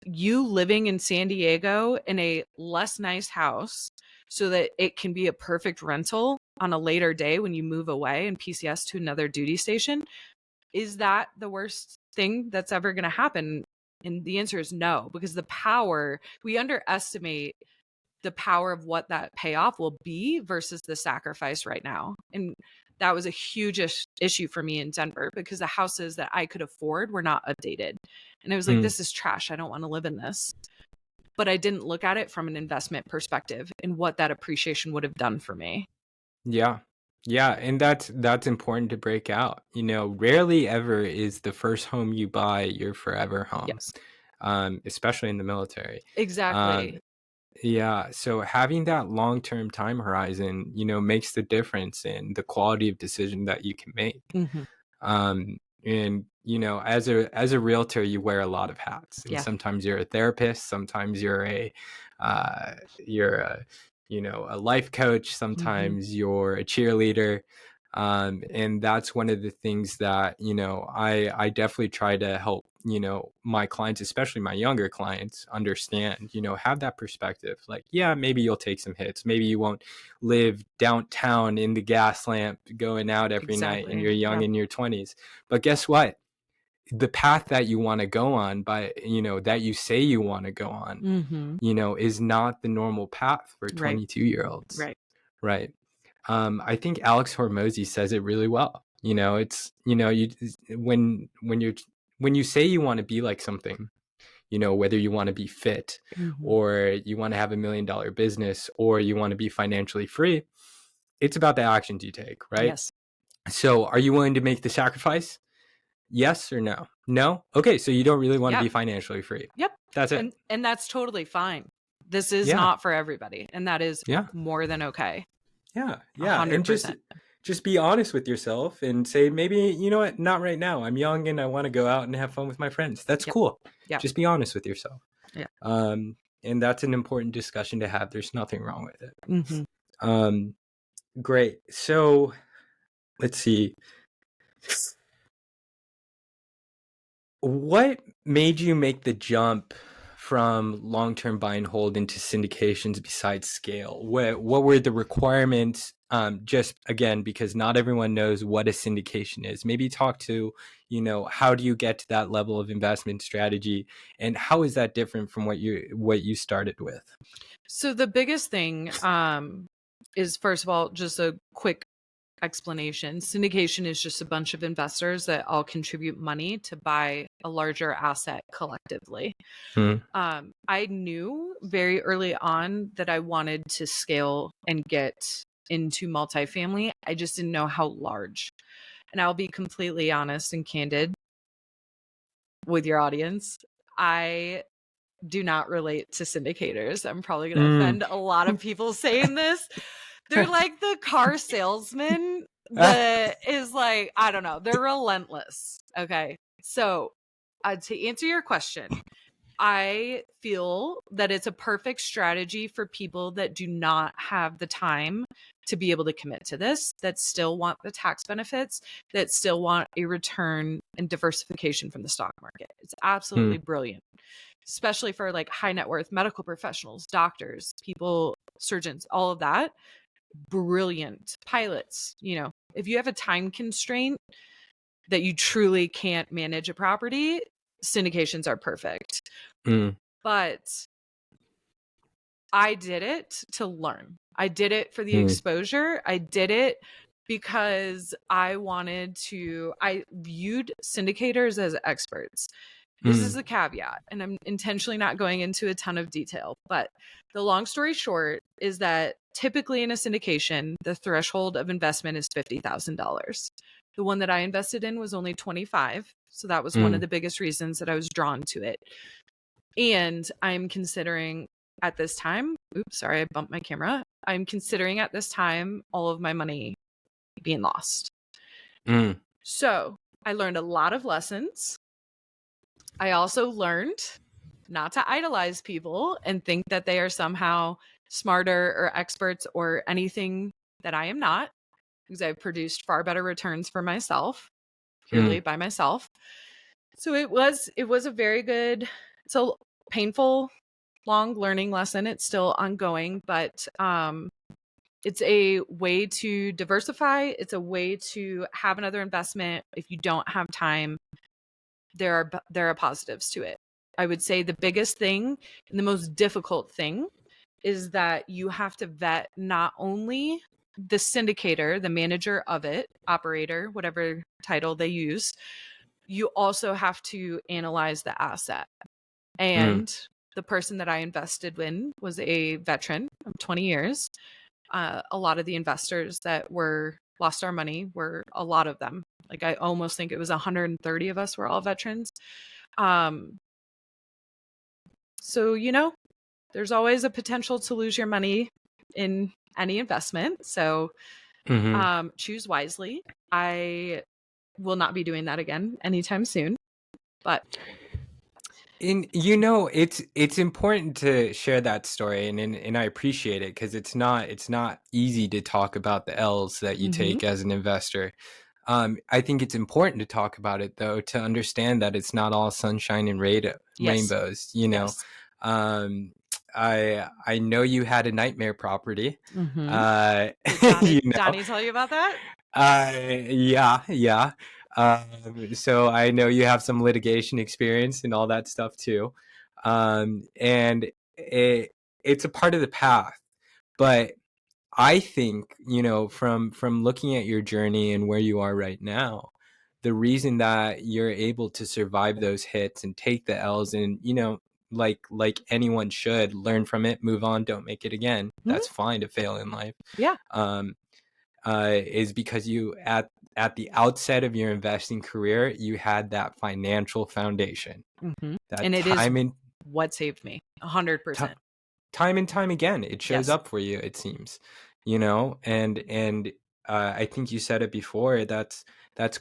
you living in San Diego in a less nice house so that it can be a perfect rental on a later day when you move away and PCS to another duty station, is that the worst thing that's ever going to happen? And the answer is no, because we underestimate the power of what that payoff will be versus the sacrifice right now. And that was a huge issue for me in Denver because the houses that I could afford were not updated. And I was like, this is trash. I don't want to live in this. But I didn't look at it from an investment perspective and what that appreciation would have done for me. Yeah. Yeah. And that's important to break out. Rarely ever is the first home you buy your forever home. Yes. Especially in the military. Exactly. Yeah. So having that long-term time horizon, makes the difference in the quality of decision that you can make. And as a realtor, you wear a lot of hats. And sometimes you're a therapist, sometimes you're a life coach, sometimes you're a cheerleader. And that's one of the things that, I definitely try to help, my clients, especially my younger clients, understand, have that perspective. Like, yeah, maybe you'll take some hits. Maybe you won't live downtown in the gas lamp going out every night and you're young in your 20s. But guess what? The path that you want to go on that you say you want to go on, is not the normal path for 22-year-olds. Right. I think Alex Hormozy says it really well. It's, when you say you want to be like something, whether you want to be fit or you want to have $1 million business or you want to be financially free, it's about the actions you take, right? Yes. So are you willing to make the sacrifice? Yes or no? No? Okay, so you don't really want to be financially free. Yep. That's it. And that's totally fine. This is not for everybody. And that is more than okay. Yeah. 100%. And just be honest with yourself and say, maybe, you know what, not right now. I'm young and I want to go out and have fun with my friends. That's cool. Yeah. Just be honest with yourself. Yeah. And that's an important discussion to have. There's nothing wrong with it. Great. So let's see. What made you make the jump from long-term buy and hold into syndications besides scale? What were the requirements? Just again, because not everyone knows what a syndication is. Maybe talk to, how do you get to that level of investment strategy, and how is that different from what you started with? So the biggest thing is, first of all, just a quick explanation. Syndication is just a bunch of investors that all contribute money to buy a larger asset collectively. I knew very early on that I wanted to scale and get into multifamily. I just didn't know how large. And I'll be completely honest and candid with your audience. I do not relate to syndicators. I'm probably going to offend a lot of people saying this. They're like the car salesman that is like, I don't know, they're relentless. Okay. So to answer your question, I feel that it's a perfect strategy for people that do not have the time to be able to commit to this, that still want the tax benefits, that still want a return and diversification from the stock market. It's absolutely brilliant, especially for like high net worth medical professionals, doctors, people, surgeons, all of that. Brilliant. Pilots, you know, if you have a time constraint that you truly can't manage a property, syndications are perfect. But I did it to learn. I did it for the exposure. I did it because I viewed syndicators as experts. This is a caveat, and I'm intentionally not going into a ton of detail, but the long story short is that typically in a syndication, the threshold of investment is $50,000. The one that I invested in was only 25. So that was one of the biggest reasons that I was drawn to it. And I'm considering at this time, oops, sorry, I bumped my camera. I'm considering at this time all of my money being lost. So I learned a lot of lessons. I also learned not to idolize people and think that they are somehow smarter or experts or anything that I am not, because I've produced far better returns for myself, purely by myself. So it was a very good, it's a painful, long learning lesson. It's still ongoing, but it's a way to diversify. It's a way to have another investment. If you don't have time, there are positives to it. I would say the biggest thing and the most difficult thing is that you have to vet not only the syndicator, the manager of it, operator, whatever title they use, you also have to analyze the asset. And the person that I invested in was a veteran of 20 years. A lot of the investors that lost our money were a lot of them. Like I almost think it was 130 of us were all veterans. So, you know, there's always a potential to lose your money in any investment. So choose wisely. I will not be doing that again anytime soon. But you know, it's important to share that story, and I appreciate it because it's not easy to talk about the L's that you take as an investor. I think it's important to talk about it though, to understand that it's not all sunshine and rainbows. You know, I know you had a nightmare property. Did Donnie, you know? Donnie tell you about that? Yeah. So I know you have some litigation experience and all that stuff too. And it's a part of the path, but I think, you know, from looking at your journey and where you are right now, the reason that you're able to survive those hits and take the L's and, you know, like anyone should, learn from it, move on, don't make it again. That's fine to fail in life. Yeah. Is because you at the outset of your investing career, you had that financial foundation. That and it is what saved me 100%. Time and time again, it shows up for you, it seems, you know, and I think you said it before, that's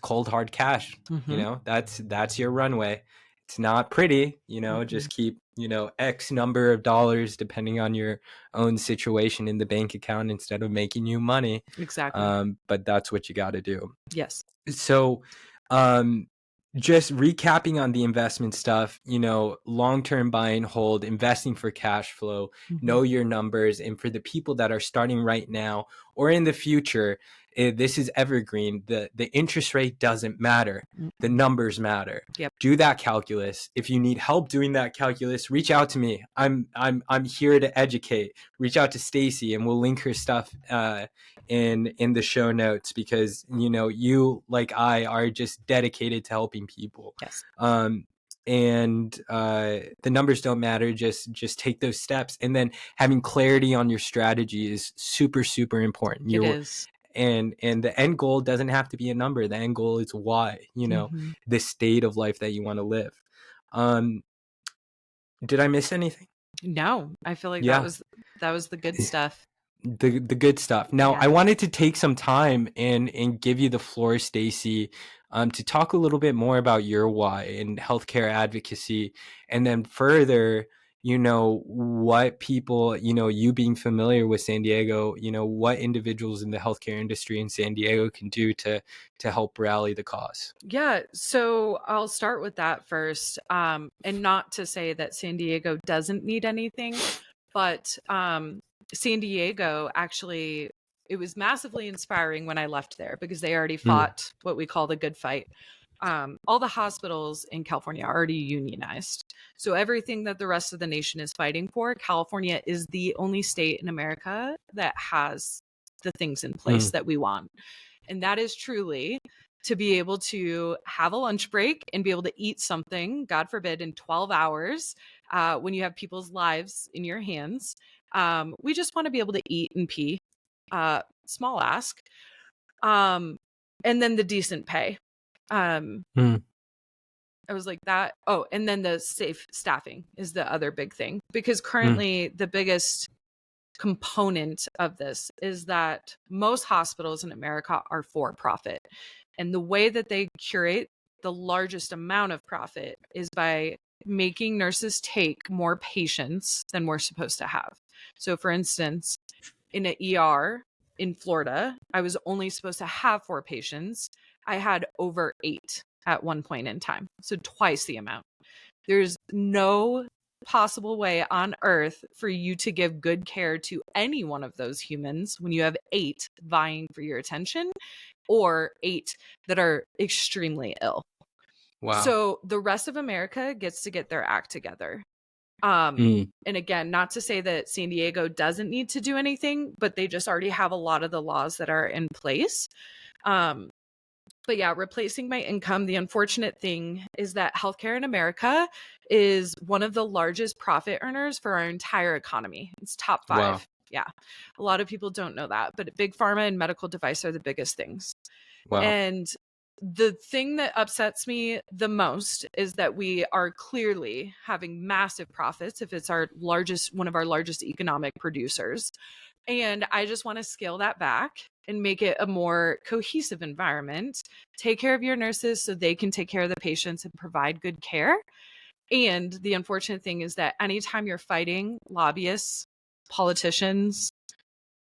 cold hard cash. You know, that's your runway. It's not pretty, you know, just keep, you know, X number of dollars depending on your own situation in the bank account instead of making you money. Exactly. But that's what you got to do. Yes. So just recapping on the investment stuff, you know, long-term buy and hold, investing for cash flow, know your numbers. And for the people that are starting right now or in the future, this is evergreen. The interest rate doesn't matter. The numbers matter. Yep. Do that calculus. If you need help doing that calculus, reach out to me. I'm here to educate. Reach out to Stacey, and we'll link her stuff in the show notes, because you, like I, are just dedicated to helping people. Yes. And the numbers don't matter. Just take those steps, and then having clarity on your strategy is super, super important. It is. And the end goal doesn't have to be a number. The end goal is why, the state of life that you want to live. Did I miss anything? No, I feel like that was the good stuff. The good stuff. Now, I wanted to take some time and give you the floor, Stacey, to talk a little bit more about your why in healthcare advocacy, and then further, what people, you being familiar with San Diego, what individuals in the healthcare industry in San Diego can do to help rally the cause. Yeah, so I'll start with that first, and not to say that San Diego doesn't need anything, but San Diego, actually, it was massively inspiring when I left there, because they already fought what we call the good fight. All the hospitals in California are already unionized. So everything that the rest of the nation is fighting for, California is the only state in America that has the things in place that we want. And that is truly to be able to have a lunch break and be able to eat something, God forbid, in 12 hours, when you have people's lives in your hands. We just want to be able to eat and pee. Small ask. And then the decent pay. I was like that. Oh, and then the safe staffing is the other big thing, because currently the biggest component of this is that most hospitals in America are for profit. And the way that they curate the largest amount of profit is by making nurses take more patients than we're supposed to have. So for instance, in an ER in Florida, I was only supposed to have 4 patients. I had over 8 at one point in time. So twice the amount. There's no possible way on earth for you to give good care to any one of those humans when you have 8 vying for your attention, or 8 that are extremely ill. Wow. So the rest of America gets to get their act together. And again, not to say that San Diego doesn't need to do anything, but they just already have a lot of the laws that are in place. But yeah, replacing my income, the unfortunate thing is that healthcare in America is one of the largest profit earners for our entire economy. It's top 5. Wow. Yeah. A lot of people don't know that, but big pharma and medical device are the biggest things. Wow. And the thing that upsets me the most is that we are clearly having massive profits if it's one of our largest economic producers. And I just want to scale that back and make it a more cohesive environment. Take care of your nurses so they can take care of the patients and provide good care. And the unfortunate thing is that anytime you're fighting lobbyists, politicians,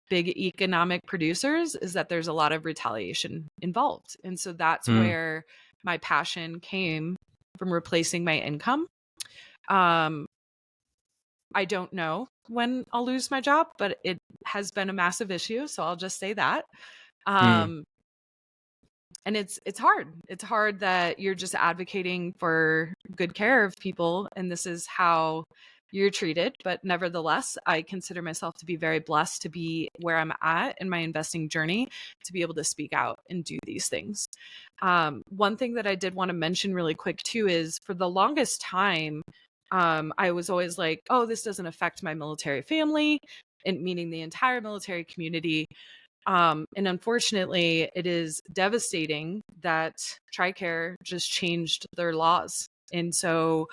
big economic producers, is that there's a lot of retaliation involved. And so that's where my passion came from, replacing my income. I don't know when I'll lose my job, but it has been a massive issue. So I'll just say that. And it's hard. It's hard that you're just advocating for good care of people, and this is how you're treated. But nevertheless, I consider myself to be very blessed to be where I'm at in my investing journey, to be able to speak out and do these things. One thing that I did want to mention really quick too is, for the longest time, I was always like, oh, this doesn't affect my military family, and meaning the entire military community. And unfortunately, it is devastating that TRICARE just changed their laws. And so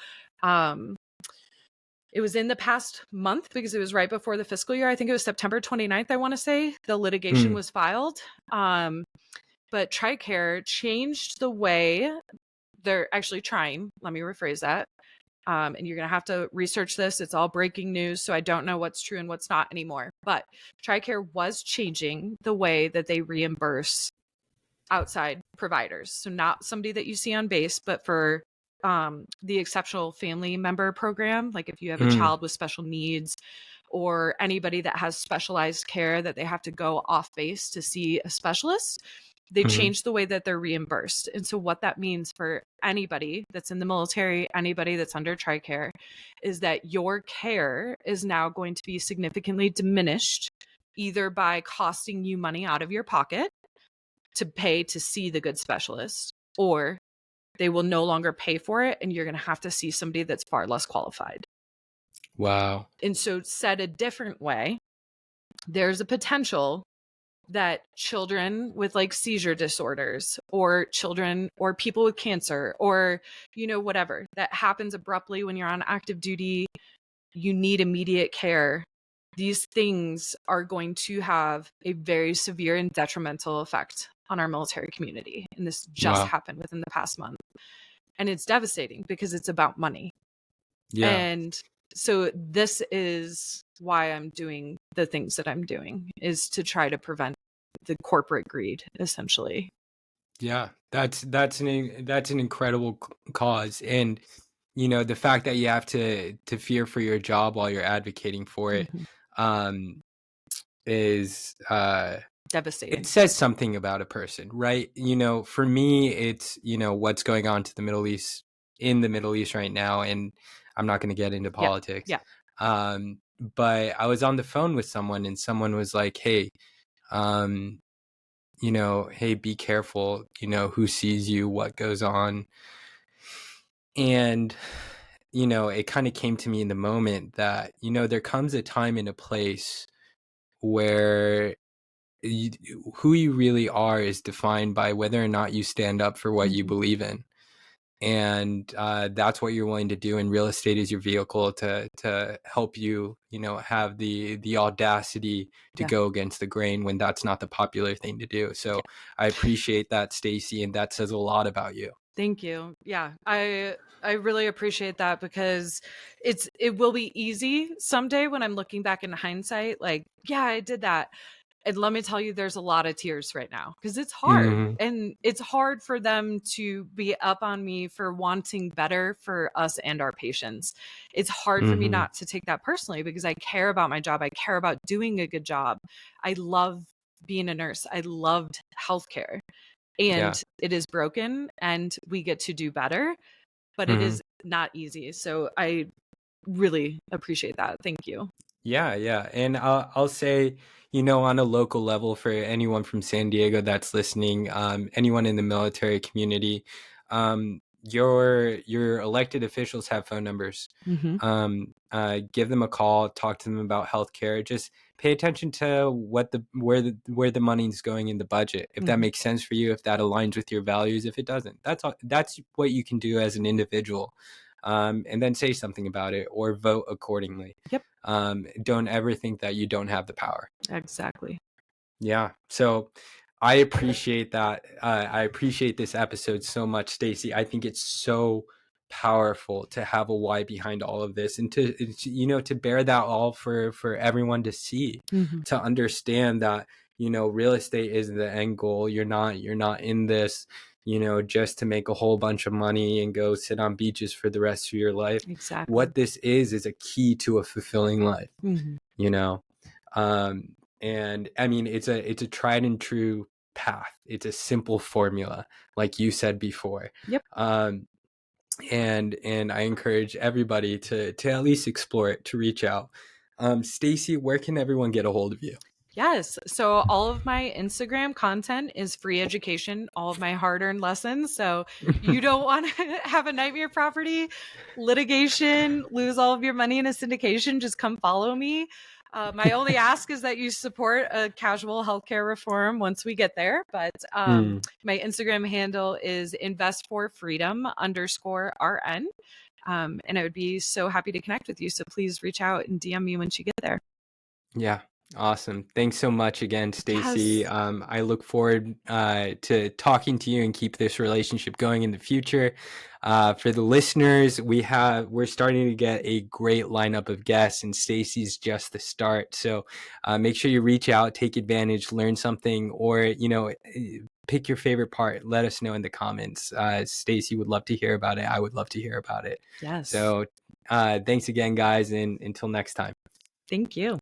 it was in the past month, because it was right before the fiscal year. I think it was September 29th, I want to say, the litigation was filed. But TRICARE changed the way they're actually trying. Let me rephrase that. And you're going to have to research this. It's all breaking news, so I don't know what's true and what's not anymore. But TRICARE was changing the way that they reimburse outside providers. So not somebody that you see on base, but for the exceptional family member program, like if you have a child with special needs, or anybody that has specialized care that they have to go off base to see a specialist, they changed the way that they're reimbursed. And so what that means for anybody that's in the military, anybody that's under TRICARE, is that your care is now going to be significantly diminished, either by costing you money out of your pocket to pay to see the good specialist, or they will no longer pay for it and you're going to have to see somebody that's far less qualified. Wow. And so, said a different way, there's a potential that children with like seizure disorders, or children or people with cancer, or, you know, whatever that happens abruptly when you're on active duty, you need immediate care. These things are going to have a very severe and detrimental effect on our military community. And this just happened within the past month. And it's devastating because it's about money. Yeah. And so this is why I'm doing the things that I'm doing, is to try to prevent the corporate greed, essentially. Yeah, that's an incredible cause. And you know, the fact that you have to fear for your job while you're advocating for it is devastating. It says something about a person, right? You know, for me, it's, you know, what's going on to the Middle East, in the Middle East right now, and I'm not going to get into politics. Yeah. But I was on the phone with someone, and someone was like, "Hey, you know, hey, be careful, you know, who sees you, what goes on." And, you know, it kind of came to me in the moment that, you know, there comes a time and a place where who you really are is defined by whether or not you stand up for what you believe in. And that's what you're willing to do. And real estate is your vehicle to help you, you know, have the audacity to go against the grain when that's not the popular thing to do. So I appreciate that, Stacey, and that says a lot about you. Thank you. Yeah, I really appreciate that, because it will be easy someday when I'm looking back in hindsight, like, yeah, I did that. And let me tell you, there's a lot of tears right now because it's hard. And it's hard for them to be up on me for wanting better for us and our patients. It's hard for me not to take that personally, because I care about my job. I care about doing a good job. I love being a nurse. I loved healthcare, and it is broken and we get to do better, but it is not easy. So I really appreciate that. Thank you. Yeah. And I'll say, you know, on a local level, for anyone from San Diego that's listening, anyone in the military community, your elected officials have phone numbers. Give them a call, talk to them about healthcare. Just pay attention to where the money's going in the budget. If that makes sense for you, if that aligns with your values. If it doesn't, that's what you can do as an individual. And then say something about it or vote accordingly. Yep. Don't ever think that you don't have the power. Exactly. Yeah. So I appreciate that. I appreciate this episode so much, Stacey. I think it's so powerful to have a why behind all of this, and to, you know, to bear that all for everyone to see, to understand that, you know, real estate is the end goal. You're not in this, you know, just to make a whole bunch of money and go sit on beaches for the rest of your life. Exactly. What this is a key to a fulfilling life, you know? And I mean, it's a tried and true path. It's a simple formula, like you said before. Yep. And I encourage everybody to at least explore it, to reach out. Stacey, where can everyone get a hold of you? Yes. So all of my Instagram content is free education, all of my hard-earned lessons. So you don't want to have a nightmare property, litigation, lose all of your money in a syndication, just come follow me. My only ask is that you support a casual healthcare reform once we get there. But my Instagram handle is investforfreedom_RN. And I would be so happy to connect with you. So please reach out and DM me once you get there. Yeah. Awesome. Thanks so much again, Stacey. Yes. I look forward to talking to you and keep this relationship going in the future. For the listeners, we're starting to get a great lineup of guests, and Stacey's just the start. So make sure you reach out, take advantage, learn something, or, you know, pick your favorite part. Let us know in the comments. Stacey would love to hear about it. I would love to hear about it. Yes. So thanks again, guys, and until next time. Thank you.